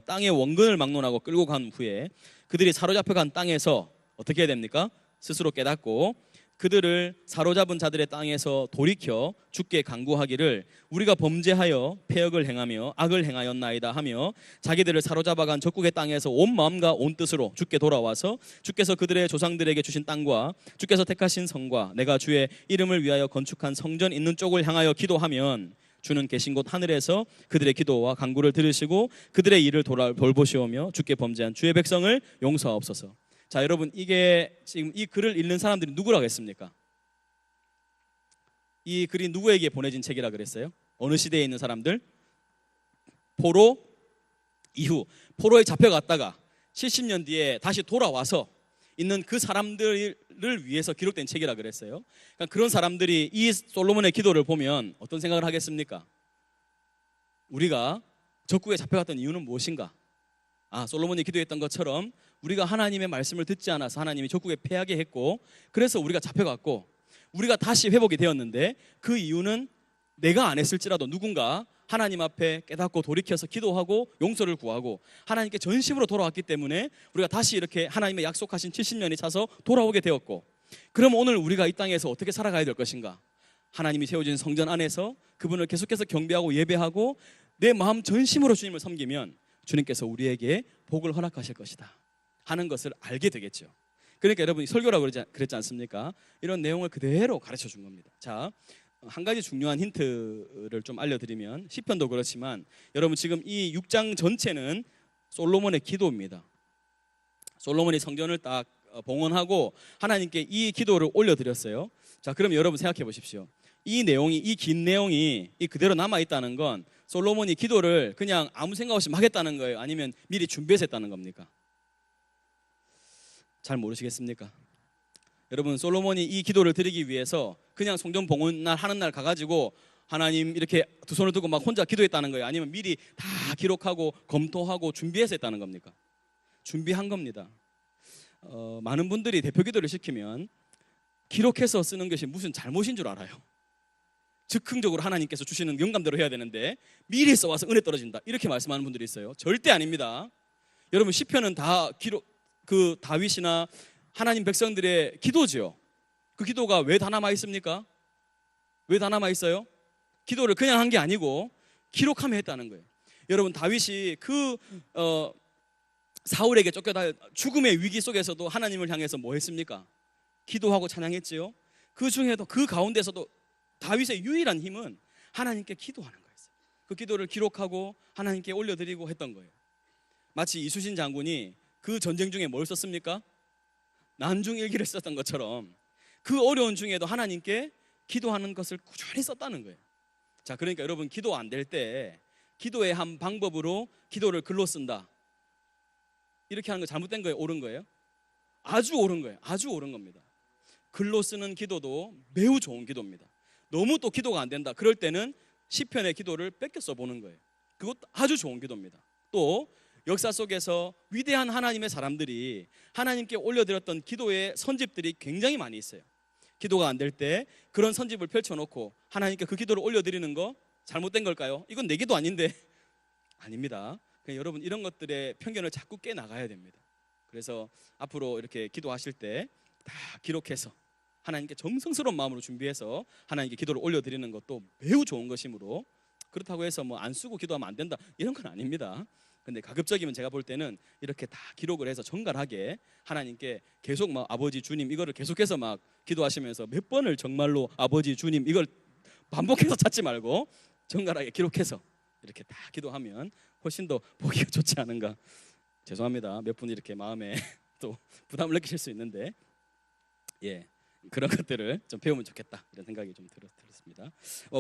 땅의 원근을 막론하고 끌고 간 후에 그들이 사로잡혀간 땅에서 어떻게 해야 됩니까? 스스로 깨닫고 그들을 사로잡은 자들의 땅에서 돌이켜 주께 간구하기를 우리가 범죄하여 패역을 행하며 악을 행하였나이다 하며 자기들을 사로잡아간 적국의 땅에서 온 마음과 온 뜻으로 주께 돌아와서 주께서 그들의 조상들에게 주신 땅과 주께서 택하신 성과 내가 주의 이름을 위하여 건축한 성전 있는 쪽을 향하여 기도하면 주는 계신 곳 하늘에서 그들의 기도와 간구를 들으시고 그들의 일을 돌보시오며 주께 범죄한 주의 백성을 용서하옵소서. 자, 여러분, 이게 지금 이 글을 읽는 사람들이 누구라고 했습니까? 이 글이 누구에게 보내진 책이라 그랬어요? 어느 시대에 있는 사람들? 포로 이후 포로에 잡혀갔다가 70년 뒤에 다시 돌아와서 있는 그 사람들을 위해서 기록된 책이라 그랬어요. 그러니까 그런 사람들이 이 솔로몬의 기도를 보면 어떤 생각을 하겠습니까? 우리가 적국에 잡혀갔던 이유는 무엇인가? 솔로몬이 기도했던 것처럼 우리가 하나님의 말씀을 듣지 않아서 하나님이 적국에 패하게 했고, 그래서 우리가 잡혀갔고 우리가 다시 회복이 되었는데, 그 이유는 내가 안 했을지라도 누군가 하나님 앞에 깨닫고 돌이켜서 기도하고 용서를 구하고 하나님께 전심으로 돌아왔기 때문에 우리가 다시 이렇게 하나님의 약속하신 70년이 차서 돌아오게 되었고, 그럼 오늘 우리가 이 땅에서 어떻게 살아가야 될 것인가? 하나님이 세워진 성전 안에서 그분을 계속해서 경배하고 예배하고 내 마음 전심으로 주님을 섬기면 주님께서 우리에게 복을 허락하실 것이다 하는 것을 알게 되겠죠. 그러니까 여러분이 설교라고 그랬지 않습니까? 이런 내용을 그대로 가르쳐 준 겁니다. 자, 한 가지 중요한 힌트를 좀 알려드리면, 시편도 그렇지만 여러분 지금 이 6장 전체는 솔로몬의 기도입니다. 솔로몬이 성전을 딱 봉헌하고 하나님께 이 기도를 올려드렸어요. 자, 그럼 여러분 생각해 보십시오. 이 내용이, 이 긴 내용이 그대로 남아있다는 건 솔로몬이 기도를 그냥 아무 생각 없이 막 했다는 거예요? 아니면 미리 준비해서 했다는 겁니까? 잘 모르시겠습니까? 여러분, 솔로몬이 이 기도를 드리기 위해서 그냥 성전 봉헌 날 하는 날 가가지고 하나님 이렇게 두 손을 들고 막 혼자 기도했다는 거예요? 아니면 미리 다 기록하고 검토하고 준비해서 했다는 겁니까? 준비한 겁니다. 많은 분들이 대표 기도를 시키면 기록해서 쓰는 것이 무슨 잘못인 줄 알아요. 즉흥적으로 하나님께서 주시는 영감대로 해야 되는데 미리 써와서 은혜 떨어진다 이렇게 말씀하는 분들이 있어요. 절대 아닙니다. 여러분 시편은 다 기록, 그 다윗이나 하나님 백성들의 기도죠. 그 기도가 왜 다 남아 있습니까? 왜 다 남아 있어요? 기도를 그냥 한 게 아니고 기록하며 했다는 거예요. 여러분 다윗이 사울에게 쫓겨다 죽음의 위기 속에서도 하나님을 향해서 뭐 했습니까? 기도하고 찬양했지요. 그 중에도 그 가운데서도 다윗의 유일한 힘은 하나님께 기도하는 거였어요. 그 기도를 기록하고 하나님께 올려드리고 했던 거예요. 마치 이순신 장군이 그 전쟁 중에 뭘 썼습니까? 난중일기를 썼던 것처럼 그 어려운 중에도 하나님께 기도하는 것을 꾸준히 썼다는 거예요. 자, 그러니까 여러분 기도 안 될 때 기도의 한 방법으로 기도를 글로 쓴다 이렇게 하는 거 잘못된 거예요? 옳은 거예요? 아주 옳은 거예요. 아주 옳은 겁니다. 글로 쓰는 기도도 매우 좋은 기도입니다. 너무 또 기도가 안 된다 그럴 때는 시편의 기도를 뺏겨 써보는 거예요. 그것도 아주 좋은 기도입니다. 또 역사 속에서 위대한 하나님의 사람들이 하나님께 올려드렸던 기도의 선집들이 굉장히 많이 있어요. 기도가 안 될 때 그런 선집을 펼쳐놓고 하나님께 그 기도를 올려드리는 거 잘못된 걸까요? 이건 내 기도 아닌데 아닙니다. 그냥 여러분 이런 것들의 편견을 자꾸 깨나가야 됩니다. 그래서 앞으로 이렇게 기도하실 때 다 기록해서 하나님께 정성스러운 마음으로 준비해서 하나님께 기도를 올려드리는 것도 매우 좋은 것이므로 그렇다고 해서 뭐 안 쓰고 기도하면 안 된다 이런 건 아닙니다. 근데 가급적이면 제가 볼 때는 이렇게 다 기록을 해서 정갈하게 하나님께 계속 막 아버지 주님 이거를 계속해서 막 기도하시면서 몇 번을 정말로 아버지 주님 이걸 반복해서 찾지 말고 정갈하게 기록해서 이렇게 다 기도하면 훨씬 더 보기가 좋지 않은가. 죄송합니다. 몇 분 이렇게 마음에 또 부담을 느끼실 수 있는데 그런 것들을 좀 배우면 좋겠다 이런 생각이 좀 들었습니다.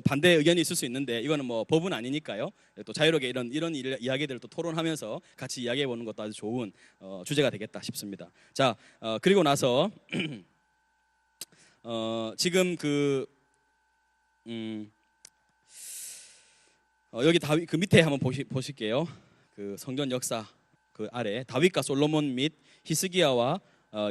반대 의견이 있을 수 있는데 이거는 뭐 법은 아니니까요. 또 자유롭게 이런 이야기들을 또 토론하면서 같이 이야기해 보는 것도 아주 좋은 주제가 되겠다 싶습니다. 자, 그리고 나서 지금 여기 다윗 그 밑에 한번 보실게요. 그 성전 역사 그 아래 다윗과 솔로몬 및 히스기야와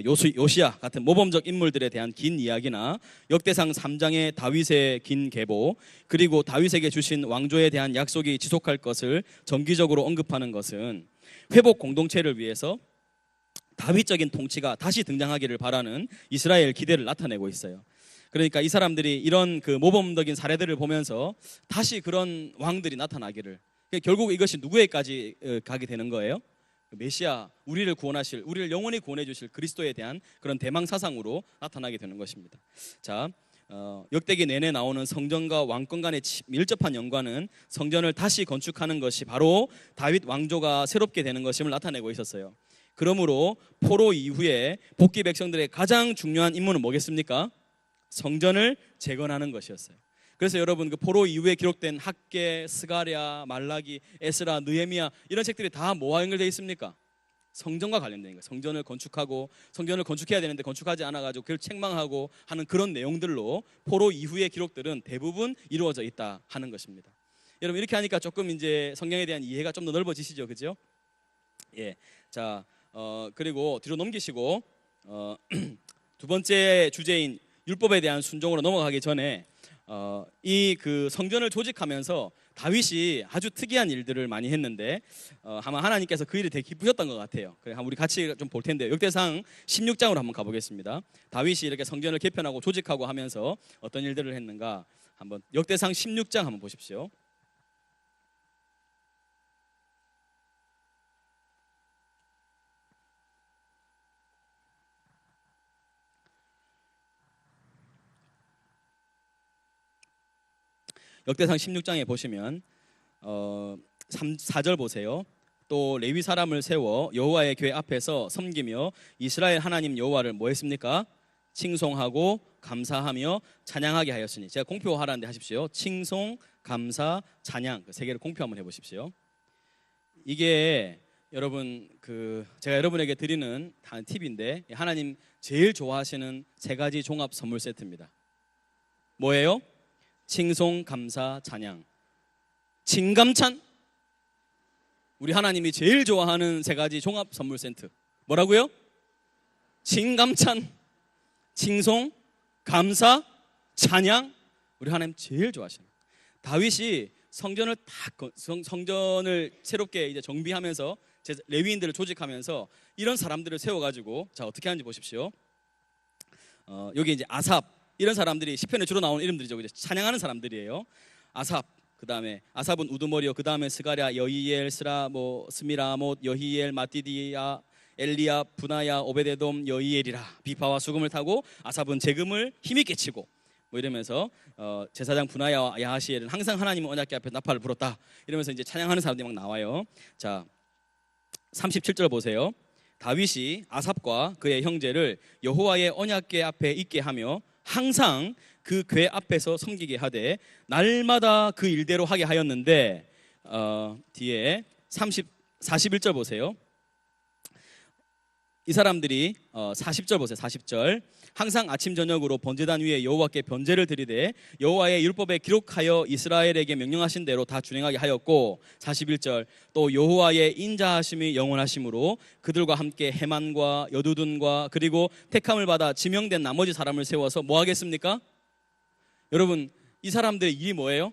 요시야 같은 모범적 인물들에 대한 긴 이야기나 역대상 3장의 다윗의 긴 계보 그리고 다윗에게 주신 왕조에 대한 약속이 지속할 것을 정기적으로 언급하는 것은 회복 공동체를 위해서 다윗적인 통치가 다시 등장하기를 바라는 이스라엘 기대를 나타내고 있어요. 그러니까 이 사람들이 이런 그 모범적인 사례들을 보면서 다시 그런 왕들이 나타나기를, 결국 이것이 누구에까지 가게 되는 거예요? 메시아, 우리를 구원하실, 우리를 영원히 구원해 주실 그리스도에 대한 그런 대망 사상으로 나타나게 되는 것입니다. 자, 역대기 내내 나오는 성전과 왕권 간의 밀접한 연관은 성전을 다시 건축하는 것이 바로 다윗 왕조가 새롭게 되는 것임을 나타내고 있었어요. 그러므로 포로 이후에 복귀 백성들의 가장 중요한 임무는 뭐겠습니까? 성전을 재건하는 것이었어요. 그래서 여러분 그 포로 이후에 기록된 학개, 스가랴, 말라기, 에스라, 느헤미야 이런 책들이 다 뭐와 연결되어 있습니까? 성전과 관련된 거예요. 성전을 건축하고 성전을 건축해야 되는데 건축하지 않아가지고 그걸 책망하고 하는 그런 내용들로 포로 이후의 기록들은 대부분 이루어져 있다 하는 것입니다. 여러분 이렇게 하니까 조금 이제 성경에 대한 이해가 좀 더 넓어지시죠, 그죠? 예. 자, 그리고 뒤로 넘기시고 두 번째 주제인 율법에 대한 순종으로 넘어가기 전에 이 그 성전을 조직하면서 다윗이 아주 특이한 일들을 많이 했는데 아마 하나님께서 그 일이 되게 기쁘셨던 것 같아요. 그래 우리 같이 좀 볼 텐데요. 역대상 16장으로 한번 가보겠습니다. 다윗이 이렇게 성전을 개편하고 조직하고 하면서 어떤 일들을 했는가 한번 역대상 16장 한번 보십시오. 역대상 16장에 보시면 4절 보세요. 또 레위 사람을 세워 여호와의 궤 앞에서 섬기며 이스라엘 하나님 여호와를 뭐 했습니까? 칭송하고 감사하며 찬양하게 하였으니. 제가 공표하라는데 하십시오. 칭송, 감사, 찬양 그 세 개를 공표 한번 해보십시오. 이게 여러분 그 제가 여러분에게 드리는 팁인데 하나님 제일 좋아하시는 세 가지 종합 선물 세트입니다. 뭐예요? 칭송, 감사, 찬양. 칭감찬. 우리 하나님이 제일 좋아하는 세 가지 종합 선물 세트. 뭐라고요? 칭감찬, 칭송, 감사, 찬양. 우리 하나님 제일 좋아하시는 다윗이 성전을 성전을 새롭게 이제 정비하면서 레위인들을 조직하면서 이런 사람들을 세워가지고 자 어떻게 하는지 보십시오. 여기 이제 아삽 이런 사람들이 시편에 주로 나오는 이름들이죠. 이제 찬양하는 사람들이에요. 아삽, 그 다음에 아삽은 우두머리요. 그 다음에 스가랴, 여히엘, 스미라못, 여히엘, 마띠디야, 엘리야, 분하야, 오베데돔, 여히엘이라. 비파와 수금을 타고 아삽은 재금을 힘있게 치고 뭐 이러면서 제사장 분하야와 야하시엘은 항상 하나님의 언약궤 앞에 나팔을 불었다. 이러면서 이제 찬양하는 사람들이 막 나와요. 자 37절 보세요. 다윗이 아삽과 그의 형제를 여호와의 언약궤 앞에 있게 하며 항상 그 궤 앞에서 섬기게 하되 날마다 그 일대로 하게 하였는데 뒤에 41절 보세요. 이 사람들이 40절 보세요. 40절 항상 아침 저녁으로 번제단 위에 여호와께 번제를 드리되 여호와의 율법에 기록하여 이스라엘에게 명령하신 대로 다 준행하게 하였고 41절 또 여호와의 인자하심이 영원하심으로 그들과 함께 헤만과 여두둔과 그리고 택함을 받아 지명된 나머지 사람을 세워서 뭐 하겠습니까? 여러분 이 사람들의 일이 뭐예요?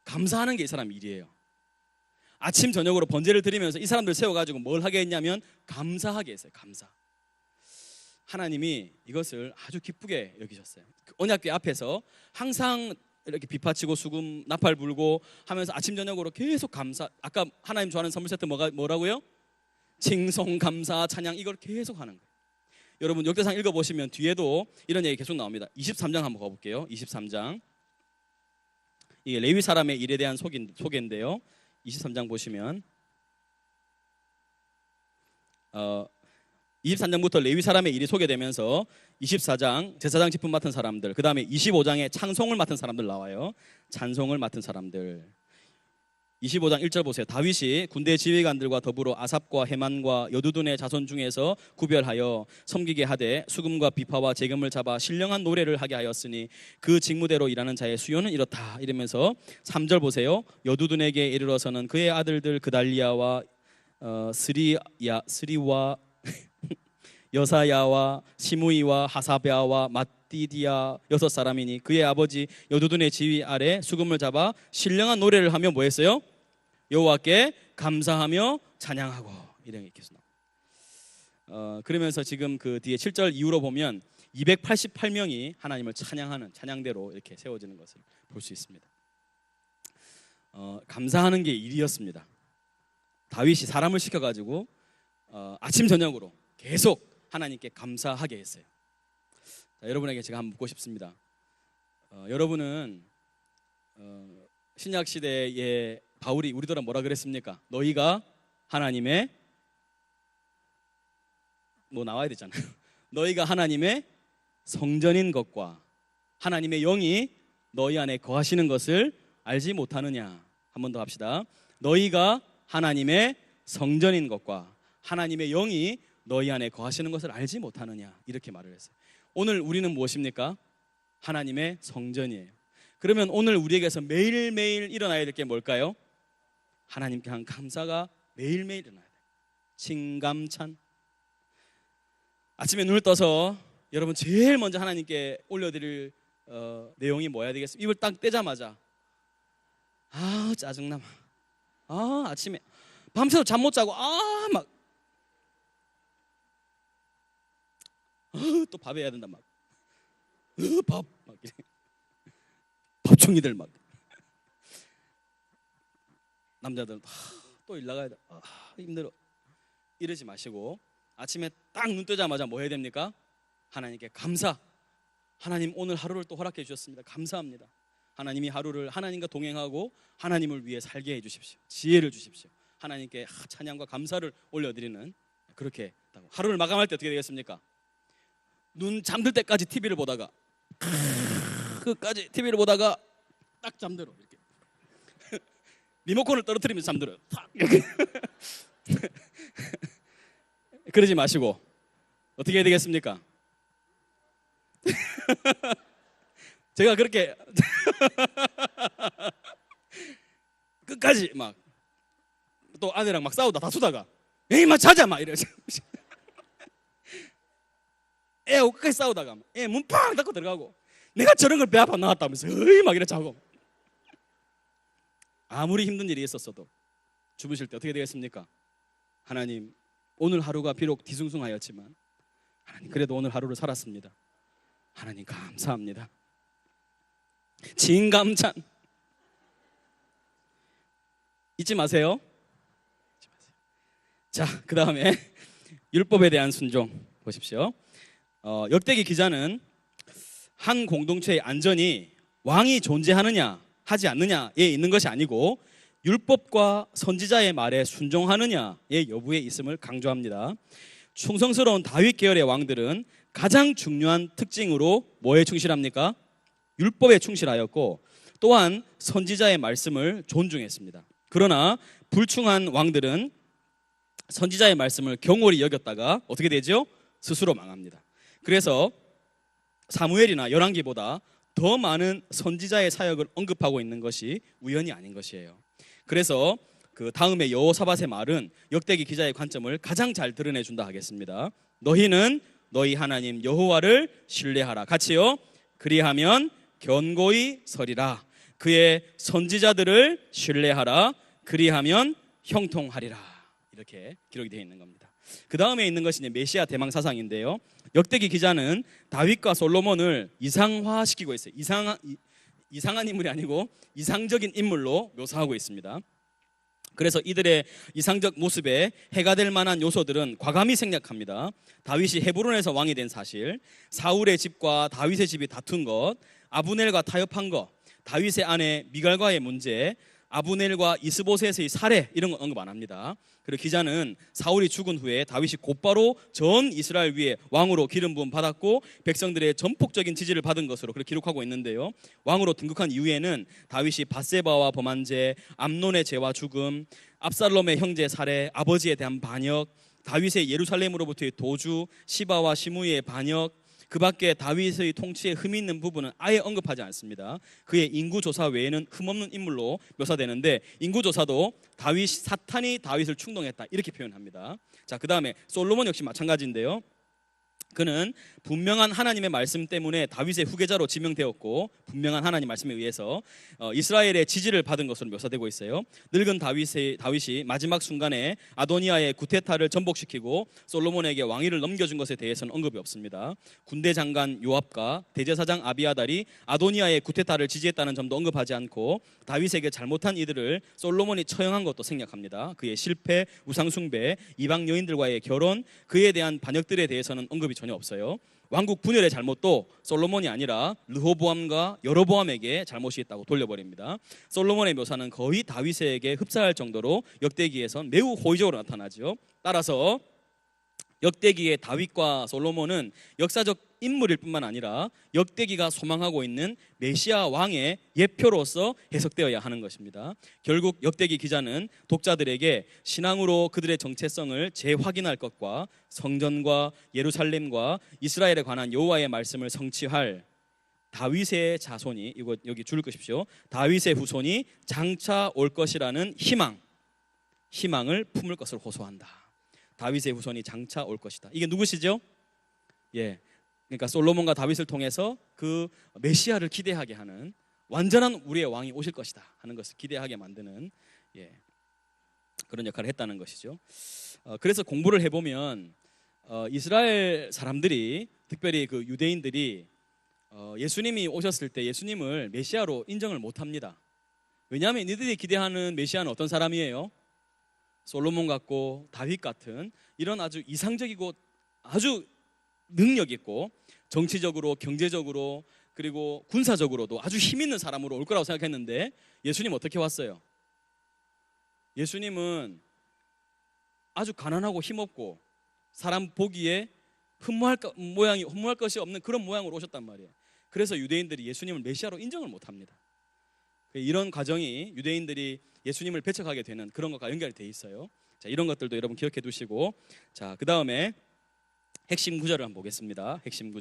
감사하는 게 이 사람 일이에요. 아침 저녁으로 번제를 드리면서 이 사람들 세워가지고 뭘 하게 했냐면 감사하게 했어요. 감사. 하나님이 이것을 아주 기쁘게 여기셨어요. 그 언약궤 앞에서 항상 이렇게 비파치고 수금 나팔 불고 하면서 아침 저녁으로 계속 감사. 아까 하나님 좋아하는 선물 세트 뭐라고요? 칭송, 감사, 찬양 이걸 계속 하는 거예요. 여러분 역대상 읽어보시면 뒤에도 이런 얘기 계속 나옵니다. 23장 한번 가볼게요. 23장 이게 레위 사람의 일에 대한 소개인데요. 23장 보시면 23장부터 레위 사람의 일이 소개되면서 24장 제사장 직분 맡은 사람들, 그 다음에 25장에 찬송을 맡은 사람들 나와요. 찬송을 맡은 사람들. 25장 1절 보세요. 다윗이 군대 지휘관들과 더불어 아삽과 헤만과 여두둔의 자손 중에서 구별하여 섬기게 하되 수금과 비파와 재금을 잡아 신령한 노래를 하게 하였으니 그 직무대로 일하는 자의 수요는 이렇다. 이러면서 3절 보세요. 여두둔에게 이르러서는 그의 아들들 그달리야와 스리와 여사야와 시므이와 하사베아와 마띠디야 6사람이니 그의 아버지 여두둔의 지휘 아래 수금을 잡아 신령한 노래를 하며 뭐 했어요? 여호와께 감사하며 찬양하고 이런 게 계속 나옵니다. 그러면서 지금 그 뒤에 7절 이후로 보면 288명이 하나님을 찬양하는 찬양대로 이렇게 세워지는 것을 볼 수 있습니다. 감사하는 게 일이었습니다. 다윗이 사람을 시켜가지고 아침 저녁으로 계속 하나님께 감사하게 했어요. 자, 여러분에게 제가 한번 묻고 싶습니다. 여러분은 신약 시대에 바울이 우리들은 뭐라 그랬습니까? 너희가 하나님의 뭐 나와야 되잖아요. 너희가 하나님의 성전인 것과 하나님의 영이 너희 안에 거하시는 것을 알지 못하느냐. 한 번 더 합시다. 너희가 하나님의 성전인 것과 하나님의 영이 너희 안에 거하시는 것을 알지 못하느냐. 이렇게 말을 했어요. 오늘 우리는 무엇입니까? 하나님의 성전이에요. 그러면 오늘 우리에게서 매일매일 일어나야 될 게 뭘까요? 하나님께 한 감사가 매일매일 일어나야 돼요. 칭감찬. 아침에 눈을 떠서 여러분 제일 먼저 하나님께 올려드릴 내용이 뭐야 되겠습니까? 입을 딱 떼자마자 짜증나. 아침에 밤새도 잠 못 자고 막 또 밥 해야 된다 막 밥충이들 막 남자들 또 일 나가야 돼 힘들어 이러지 마시고 아침에 딱 눈 뜨자마자 뭐 해야 됩니까? 하나님께 감사. 하나님 오늘 하루를 또 허락해 주셨습니다. 감사합니다. 하나님이 하루를 하나님과 동행하고 하나님을 위해 살게 해 주십시오. 지혜를 주십시오. 하나님께 찬양과 감사를 올려드리는 그렇게 하루를 마감할 때 어떻게 되겠습니까? 눈 잠들 때까지 TV를 보다가 끝까지 TV를 보다가 딱 잠들어 이렇게 리모컨을 떨어뜨리면서 잠들어요. 이렇게 그러지 마시고 어떻게 해야 되겠습니까? 제가 그렇게 끝까지 막 또 아내랑 막 싸우다 다투다가 에이 막 자자 막 이러지 애하고 끝까지 싸우다가 애 문 팡 닫고 들어가고 내가 저런 걸 배 아파 나왔다면서 으이 막 이래 자고. 아무리 힘든 일이 있었어도 주무실 때 어떻게 되겠습니까? 하나님, 오늘 하루가 비록 뒤숭숭하였지만 하나님 그래도 오늘 하루를 살았습니다. 하나님 감사합니다. 진감찬. 잊지 마세요. 자, 그 다음에 율법에 대한 순종 보십시오. 역대기 기자는 한 공동체의 안전이 왕이 존재하느냐 하지 않느냐에 있는 것이 아니고 율법과 선지자의 말에 순종하느냐의 여부에 있음을 강조합니다. 충성스러운 다윗 계열의 왕들은 가장 중요한 특징으로 뭐에 충실합니까? 율법에 충실하였고 또한 선지자의 말씀을 존중했습니다. 그러나 불충한 왕들은 선지자의 말씀을 경홀히 여겼다가 어떻게 되죠? 스스로 망합니다. 그래서 사무엘이나 열왕기보다 더 많은 선지자의 사역을 언급하고 있는 것이 우연이 아닌 것이에요. 그래서 그 다음에 여호사밧의 말은 역대기 기자의 관점을 가장 잘 드러내준다 하겠습니다. 너희는 너희 하나님 여호와를 신뢰하라. 같이요. 그리하면 견고히 서리라. 그의 선지자들을 신뢰하라. 그리하면 형통하리라. 이렇게 기록이 되어 있는 겁니다. 그 다음에 있는 것이 이제 메시아 대망 사상인데요. 역대기 기자는 다윗과 솔로몬을 이상화시키고 있어요. 이상한 인물이 아니고 이상적인 인물로 묘사하고 있습니다. 그래서 이들의 이상적 모습에 해가 될 만한 요소들은 과감히 생략합니다. 다윗이 헤브론에서 왕이 된 사실, 사울의 집과 다윗의 집이 다툰 것, 아브넬과 타협한 것, 다윗의 아내 미갈과의 문제, 아브넬과 이스보셋의 살해, 이런 건 언급 안 합니다. 그리고 기자는 사울이 죽은 후에 다윗이 곧바로 전 이스라엘 위에 왕으로 기름 부음 받았고 백성들의 전폭적인 지지를 받은 것으로 그렇게 기록하고 있는데요. 왕으로 등극한 이후에는 다윗이 밧세바와 범한 죄, 암논의 죄와 죽음, 압살롬의 형제 살해, 아버지에 대한 반역, 다윗의 예루살렘으로부터의 도주, 시바와 시므이의 반역, 그 밖에 다윗의 통치에 흠이 있는 부분은 아예 언급하지 않습니다. 그의 인구조사 외에는 흠없는 인물로 묘사되는데 인구조사도 사탄이 다윗을 충동했다 이렇게 표현합니다. 자, 그 다음에 솔로몬 역시 마찬가지인데요. 그는 분명한 하나님의 말씀 때문에 다윗의 후계자로 지명되었고 분명한 하나님 말씀에 의해서 이스라엘의 지지를 받은 것으로 묘사되고 있어요. 늙은 다윗이 마지막 순간에 아도니아의 구테타를 전복시키고 솔로몬에게 왕위를 넘겨준 것에 대해서는 언급이 없습니다. 군대 장관 요압과 대제사장 아비아달이 아도니아의 구테타를 지지했다는 점도 언급하지 않고 다윗에게 잘못한 이들을 솔로몬이 처형한 것도 생략합니다. 그의 실패, 우상숭배, 이방 여인들과의 결혼, 그에 대한 반역들에 대해서는 언급이 전혀 없어요. 왕국 분열의 잘못도 솔로몬이 아니라 르호보암과 여로보암에게 잘못이 있다고 돌려버립니다. 솔로몬의 묘사는 거의 다윗에게 흡사할 정도로 역대기에선 매우 호의적으로 나타나죠. 따라서 역대기의 다윗과 솔로몬은 역사적 인물일 뿐만 아니라 역대기가 소망하고 있는 메시아 왕의 예표로서 해석되어야 하는 것입니다. 결국 역대기 기자는 독자들에게 신앙으로 그들의 정체성을 재확인할 것과 성전과 예루살렘과 이스라엘에 관한 여호와의 말씀을 성취할 다윗의 자손이, 이거 여기 줄 것이십시오. 다윗의 후손이 장차 올 것이라는 희망을 품을 것을 호소한다. 다윗의 후손이 장차 올 것이다. 이게 누구시죠? 그러니까 솔로몬과 다윗을 통해서 그 메시아를 기대하게 하는 완전한 우리의 왕이 오실 것이다 하는 것을 기대하게 만드는 그런 역할을 했다는 것이죠. 그래서 공부를 해보면 이스라엘 사람들이, 특별히 그 유대인들이 예수님이 오셨을 때 예수님을 메시아로 인정을 못합니다. 왜냐하면 이들이 기대하는 메시아는 어떤 사람이에요? 솔로몬 같고 다윗 같은 이런 아주 이상적이고 아주 능력 있고 정치적으로, 경제적으로, 그리고 군사적으로도 아주 힘 있는 사람으로 올 거라고 생각했는데 예수님 어떻게 왔어요? 예수님은 아주 가난하고 힘없고 사람 보기에 흠모할 것이 없는 그런 모양으로 오셨단 말이에요. 그래서 유대인들이 예수님을 메시아로 인정을 못합니다. 이런 과정이 유대인들이 예수님을 배척하게 되는 그런 것과 연결이 돼 있어요. 자, 이런 것들도 여러분 기억해 두시고, 자, 그 다음에 핵심 구절을 한번 보겠습니다. 핵심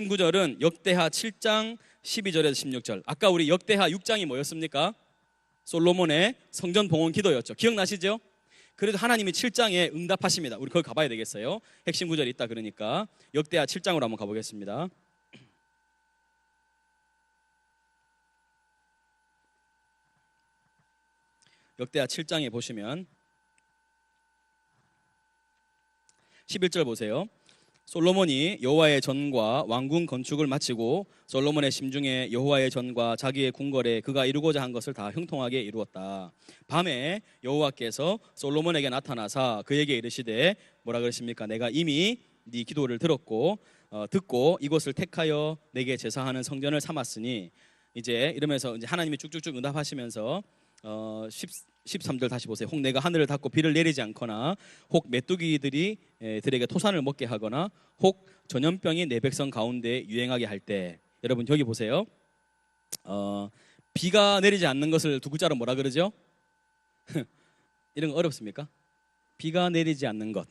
구절은 역대하 7장 12절에서 16절. 아까 우리 역대하 6장이 뭐였습니까? 솔로몬의 성전 봉헌 기도였죠. 기억나시죠? 그래도 하나님이 7장에 응답하십니다. 우리 거기 가봐야 되겠어요. 핵심 구절이 있다 그러니까 역대하 7장으로 한번 가보겠습니다. 역대하 7장에 보시면 11절 보세요. 솔로몬이 여호와의 전과 왕궁 건축을 마치고 솔로몬의 심중에 여호와의 전과 자기의 궁궐에 그가 이루고자 한 것을 다 형통하게 이루었다. 밤에 여호와께서 솔로몬에게 나타나사 그에게 이르시되 뭐라 그러십니까? 내가 이미 네 기도를 들었고 듣고 이곳을 택하여 내게 제사하는 성전을 삼았으니 이제 이러면서 이제 하나님이 쭉쭉쭉 응답하시면서 13절 다시 보세요. 혹 내가 하늘을 닫고 비를 내리지 않거나 혹 메뚜기들이 들에게 토산을 먹게 하거나 혹 전염병이 내 백성 가운데 유행하게 할 때 여러분 여기 보세요. 비가 내리지 않는 것을 두 글자로 뭐라 그러죠? 이런 거 어렵습니까? 비가 내리지 않는 것,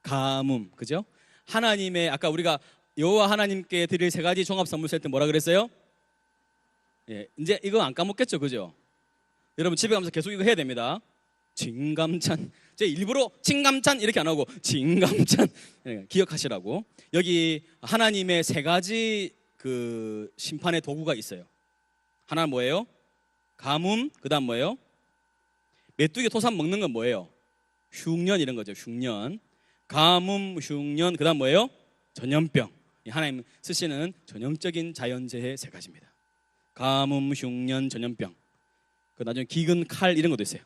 가뭄, 그죠? 하나님의 아까 우리가 여호와 하나님께 드릴 세 가지 종합 선물 셀 때 뭐라 그랬어요? 예, 이제 이거 안 까먹겠죠, 그죠? 여러분 집에 가면서 계속 이거 해야 됩니다. 진감찬. 제 일부러 진감찬 이렇게 안 하고 진감찬 기억하시라고. 여기 하나님의 세 가지 그 심판의 도구가 있어요. 하나는 뭐예요? 가뭄. 그다음 뭐예요? 메뚜기 토산 먹는 건 뭐예요? 흉년 이런 거죠. 흉년. 가뭄, 흉년. 그다음 뭐예요? 전염병. 하나님 쓰시는 전형적인 자연재해 세 가지입니다. 가뭄, 흉년, 전염병. 그 나중에 기근, 칼 이런 것도 있어요.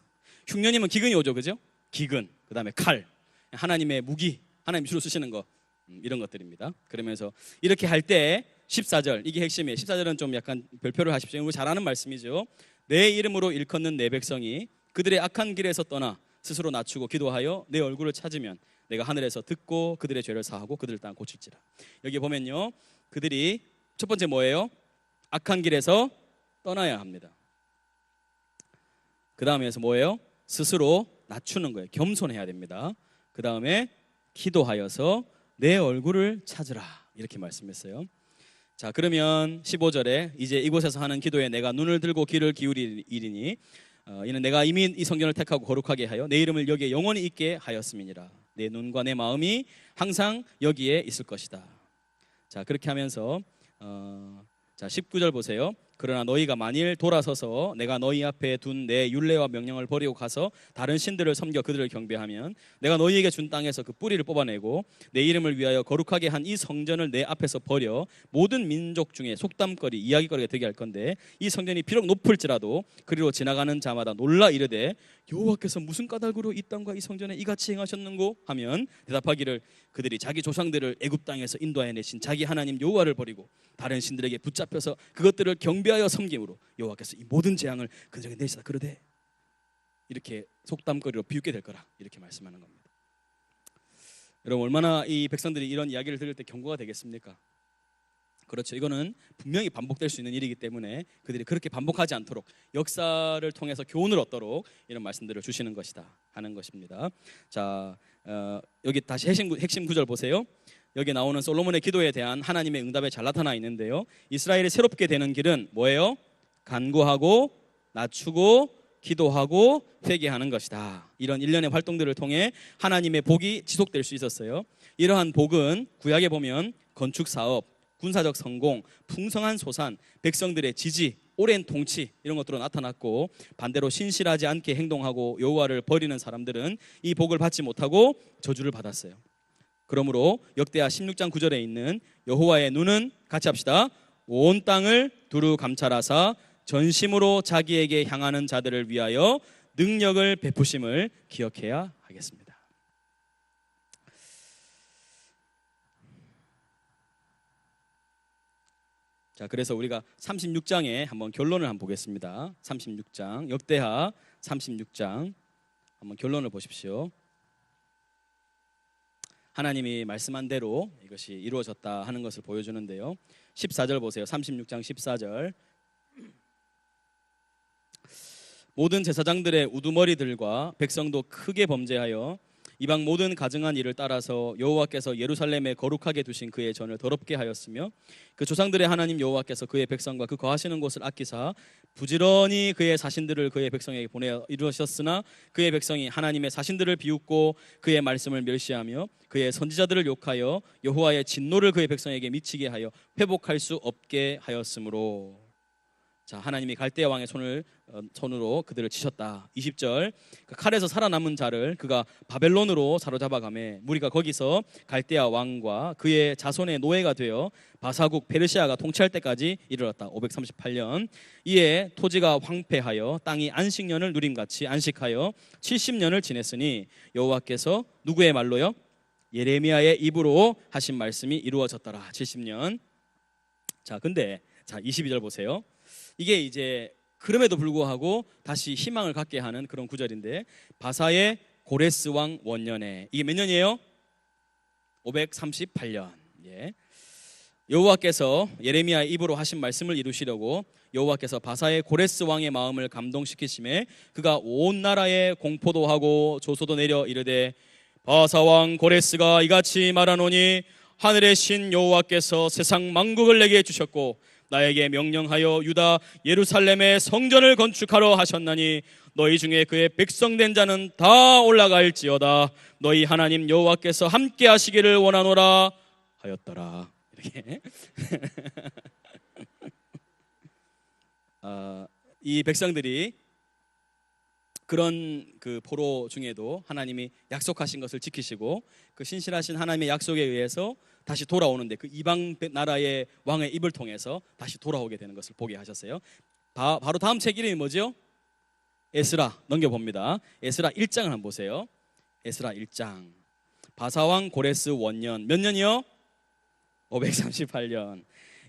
흉년이면 기근이 오죠, 그죠? 기근, 그 다음에 칼, 하나님의 무기, 하나님 주로 쓰시는 거 이런 것들입니다. 그러면서 이렇게 할 때 14절 이게 핵심이에요. 14절은 좀 약간 별표를 하십시오. 우리 잘 아는 말씀이죠. 내 이름으로 일컫는 내 백성이 그들의 악한 길에서 떠나 스스로 낮추고 기도하여 내 얼굴을 찾으면 내가 하늘에서 듣고 그들의 죄를 사하고 그들을 땅 고칠지라. 여기 보면요, 그들이 첫 번째 뭐예요? 악한 길에서 떠나야 합니다. 그 다음에서 뭐예요? 스스로 낮추는 거예요. 겸손해야 됩니다. 그 다음에 기도하여서 내 얼굴을 찾으라 이렇게 말씀했어요. 자, 그러면 15절에 이제 이곳에서 하는 기도에 내가 눈을 들고 귀를 기울이리니 이는 내가 이미 이 성전을 택하고 거룩하게 하여 내 이름을 여기에 영원히 있게 하였음이니라. 내 눈과 내 마음이 항상 여기에 있을 것이다. 자, 그렇게 하면서 자 19절 보세요. 그러나 너희가 만일 돌아서서 내가 너희 앞에 둔 내 율례와 명령을 버리고 가서 다른 신들을 섬겨 그들을 경배하면 내가 너희에게 준 땅에서 그 뿌리를 뽑아내고 내 이름을 위하여 거룩하게 한 이 성전을 내 앞에서 버려 모든 민족 중에 속담거리 이야기거리가 되게 할 건데 이 성전이 비록 높을지라도 그리로 지나가는 자마다 놀라 이르되 여호와께서 무슨 까닭으로 이 땅과 이 성전에 이같이 행하셨는고 하면 대답하기를 그들이 자기 조상들을 애굽 땅에서 인도하여 내신 자기 하나님 여호와를 버리고 다른 신들에게 붙잡혀서 그것들을 경배하여 섬김으로 여호와께서 이 모든 재앙을 그들에게 내리시다 그러되 이렇게 속담거리로 비웃게 될 거라 이렇게 말씀하는 겁니다. 여러분 얼마나 이 백성들이 이런 이야기를 들을 때 경고가 되겠습니까? 그렇죠. 이거는 분명히 반복될 수 있는 일이기 때문에 그들이 그렇게 반복하지 않도록 역사를 통해서 교훈을 얻도록 이런 말씀들을 주시는 것이다 하는 것입니다. 자, 여기 다시 핵심 구절 보세요. 여기 나오는 솔로몬의 기도에 대한 하나님의 응답에 잘 나타나 있는데요. 이스라엘이 새롭게 되는 길은 뭐예요? 간구하고 낮추고 기도하고 회개하는 것이다. 이런 일련의 활동들을 통해 하나님의 복이 지속될 수 있었어요. 이러한 복은 구약에 보면 건축 사업, 군사적 성공, 풍성한 소산, 백성들의 지지, 오랜 통치 이런 것들로 나타났고 반대로 신실하지 않게 행동하고 여호와를 버리는 사람들은 이 복을 받지 못하고 저주를 받았어요. 그러므로 역대하 16장 9절에 있는 여호와의 눈은 같이 합시다. 온 땅을 두루 감찰하사 전심으로 자기에게 향하는 자들을 위하여 능력을 베푸심을 기억해야 하겠습니다. 자, 그래서 우리가 36장에 한번 결론을 한번 보겠습니다. 36장 역대하 36장 한번 결론을 보십시오. 하나님이 말씀한 대로 이것이 이루어졌다 하는 것을 보여주는데요. 14절 보세요. 36장 14절. 모든 제사장들의 우두머리들과 백성도 크게 범죄하여 이방 모든 가증한 일을 따라서 여호와께서 예루살렘에 거룩하게 두신 그의 전을 더럽게 하였으며 그 조상들의 하나님 여호와께서 그의 백성과 그 거하시는 곳을 아끼사 부지런히 그의 사신들을 그의 백성에게 보내어 이루셨으나 그의 백성이 하나님의 사신들을 비웃고 그의 말씀을 멸시하며 그의 선지자들을 욕하여 여호와의 진노를 그의 백성에게 미치게 하여 회복할 수 없게 하였으므로. 자, 하나님이 갈대아 왕의 손으로 그들을 치셨다. 20절, 그 칼에서 살아남은 자를 그가 바벨론으로 사로잡아가매 무리가 거기서 갈대아 왕과 그의 자손의 노예가 되어 바사국 페르시아가 통치할 때까지 이르렀다. 538년. 이에 토지가 황폐하여 땅이 안식년을 누림같이 안식하여 70년을 지냈으니 여호와께서 누구의 말로요? 예레미야의 입으로 하신 말씀이 이루어졌더라. 70년. 자, 근데 22절 보세요. 이게 이제 그럼에도 불구하고 다시 희망을 갖게 하는 그런 구절인데, 바사의 고레스 왕 원년에, 이게 몇 년이에요? 538년. 예. 여호와께서 예레미야의 입으로 하신 말씀을 이루시려고 여호와께서 바사의 고레스 왕의 마음을 감동시키심에 그가 온 나라에 공포도 하고 조소도 내려 이르되 바사 왕 고레스가 이같이 말하노니 하늘의 신 여호와께서 세상 만국을 내게 주셨고 나에게 명령하여 유다 예루살렘에 성전을 건축하러 하셨나니 너희 중에 그의 백성된 자는 다 올라갈지어다. 너희 하나님 여호와께서 함께 하시기를 원하노라 하였더라. 이렇게 이 백성들이 그런 그 포로 중에도 하나님이 약속하신 것을 지키시고 그 신실하신 하나님의 약속에 의해서 다시 돌아오는데 그 이방 나라의 왕의 입을 통해서 다시 돌아오게 되는 것을 보게 하셨어요. 바로 다음 책 이름이 뭐죠? 에스라. 넘겨봅니다. 에스라 1장을 한번 보세요. 에스라 1장. 바사왕 고레스 원년. 몇 년이요? 538년.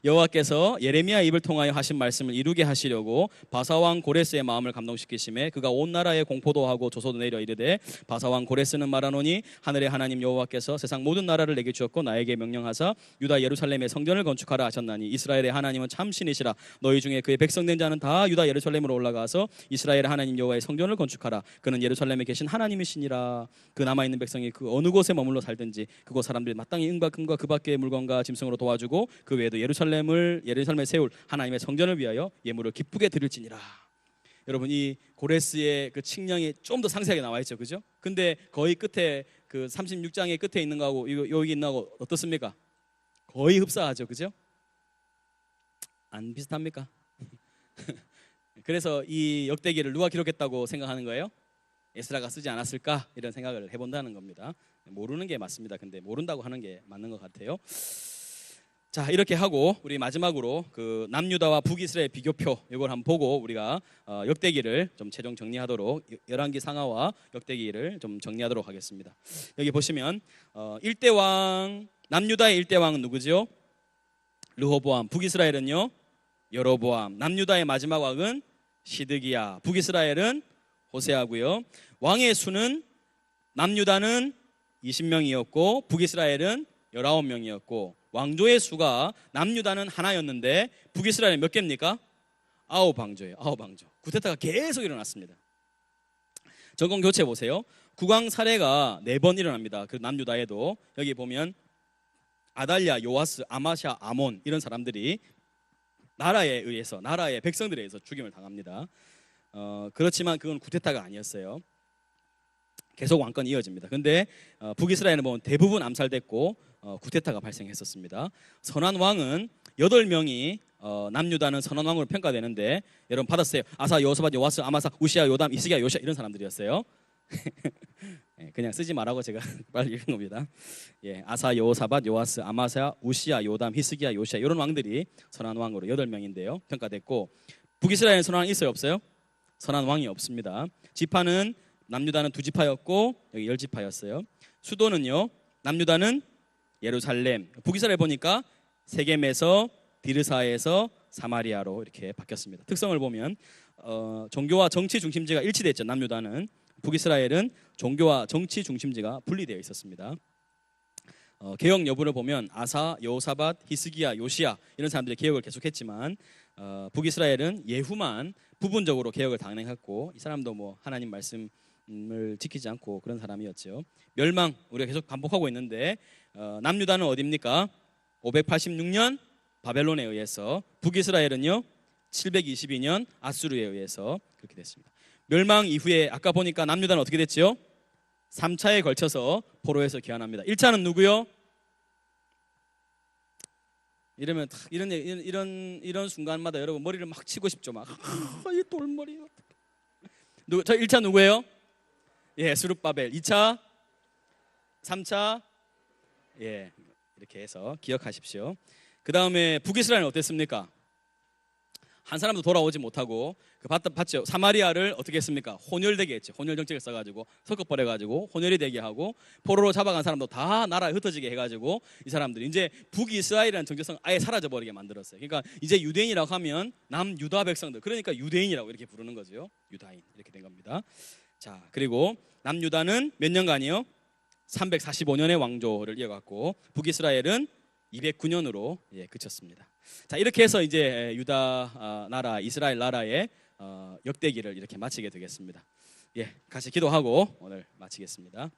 여호와께서 예레미야 입을 통하여 하신 말씀을 이루게 하시려고 바사왕 고레스의 마음을 감동시키심에 그가 온 나라에 공포도 하고 조소도 내려 이르되 바사왕 고레스는 말하노니 하늘의 하나님 여호와께서 세상 모든 나라를 내게 주었고 나에게 명령하사 유다 예루살렘에 성전을 건축하라 하셨나니 이스라엘의 하나님은 참 신이시라. 너희 중에 그의 백성된 자는 다 유다 예루살렘으로 올라가서 이스라엘의 하나님 여호와의 성전을 건축하라. 그는 예루살렘에 계신 하나님이시니라. 그 남아있는 백성이 그 어느 곳에 머물러 살든지 그곳 사람들이 마땅히 은과 금과 그 밖의 물건과 짐승으로 도와주고 그 외에도 예루살렘에 세울 하나님의 성전을 위하여 예물을 기쁘게 드릴지니라. 여러분, 이 고레스의 그 칙령이 좀 더 상세하게 나와 있죠, 그죠? 근데 거의 끝에 그 36장의 끝에 있는 거하고 여기 있는 거하고 어떻습니까? 거의 흡사하죠, 그죠? 안 비슷합니까? 그래서 이 역대기를 누가 기록했다고 생각하는 거예요? 에스라가 쓰지 않았을까? 이런 생각을 해본다는 겁니다. 모르는 게 맞습니다. 근데 모른다고 하는 게 맞는 것 같아요. 자, 이렇게 하고 우리 마지막으로 그 남유다와 북이스라엘 비교표 이걸 한번 보고 우리가 역대기를 좀 최종 정리하도록 열왕기 상하와 역대기를 좀 정리하도록 하겠습니다. 여기 보시면 1대 왕, 남유다의 1대 왕은 누구죠? 르호보암. 북이스라엘은요? 여로보암. 남유다의 마지막 왕은 시드기야. 북이스라엘은 호세아고요. 왕의 수는 남유다는 20명이었고 북이스라엘은 19명이었고 왕조의 수가 남유다는 하나였는데 북이스라엘은 몇 개입니까? 9왕조예요. 9왕조. 구테타가 계속 일어났습니다. 정권 교체 보세요. 국왕 살해가 4번 일어납니다. 그 남유다에도 여기 보면 아달랴, 요아스, 아마샤, 아몬 이런 사람들이 나라에 의해서, 나라의 백성들에 의해서 죽임을 당합니다. 그렇지만 그건 구테타가 아니었어요. 계속 왕권이 이어집니다. 근데 북이스라엘은 보면 대부분 암살됐고 구테타가 발생했었습니다. 선한 왕은 8명이 남유다는 선한 왕으로 평가되는데 여러분 받았어요. 아사, 여호사밧, 요아스, 아마사, 우시야, 요담, 히스기야, 요시야 이런 사람들이었어요. 그냥 쓰지 말라고 제가 빨리 읽은 겁니다. 예, 아사, 여호사밧, 요아스, 아마사, 우시야, 요담, 히스기야, 요시야 이런 왕들이 선한 왕으로 8명인데요 평가됐고 북이스라엘은 선한 왕이 있어요, 없어요? 선한 왕이 없습니다. 지파는 남유다는 2지파였고 여기 10지파였어요. 수도는요, 남유다는 예루살렘, 북이스라엘 보니까 세겜에서 디르사에서 사마리아로 이렇게 바뀌었습니다. 특성을 보면 종교와 정치 중심지가 일치됐죠. 남유다는. 북이스라엘은 종교와 정치 중심지가 분리되어 있었습니다. 개혁 여부를 보면 아사, 여호사밧, 히스기야, 요시야 이런 사람들이 개혁을 계속했지만 북이스라엘은 예후만 부분적으로 개혁을 단행했고 이 사람도 뭐 하나님 말씀 지키지 않고 그런 사람이었죠. 멸망 우리가 계속 반복하고 있는데 남유다는 어디입니까? 586년 바벨론에 의해서, 북이스라엘은요 722년 아수르에 의해서 그렇게 됐습니다. 멸망 이후에 아까 보니까 남유다는 어떻게 됐죠? 3차에 걸쳐서 포로에서 귀환합니다. 1차는 누구요? 이러면 이런 순간마다 여러분 머리를 막 치고 싶죠. 막 이 돌머리. 저 1차 누구예요? 예, 스룹바벨. 2차, 3차, 예, 이렇게 해서 기억하십시오. 그 다음에 북이스라엘은 어땠습니까? 한 사람도 돌아오지 못하고 봤죠. 사마리아를 어떻게 했습니까? 혼혈되게 했죠. 혼혈 정책을 써가지고 섞어버려가지고 혼혈이 되게 하고, 포로로 잡아간 사람도 다 나라에 흩어지게 해가지고 이 사람들이 이제 북이스라엘이라는 정체성 아예 사라져버리게 만들었어요. 그러니까 이제 유대인이라고 하면 남유다 백성들, 그러니까 유대인이라고 이렇게 부르는 거죠. 유다인 이렇게 된 겁니다. 자, 그리고 남유다는 몇 년간이요? 345년의 왕조를 이어갔고, 북이스라엘은 209년으로 그쳤습니다. 자, 이렇게 해서 이제 유다 나라, 이스라엘 나라의 역대기를 이렇게 마치게 되겠습니다. 예, 같이 기도하고 오늘 마치겠습니다.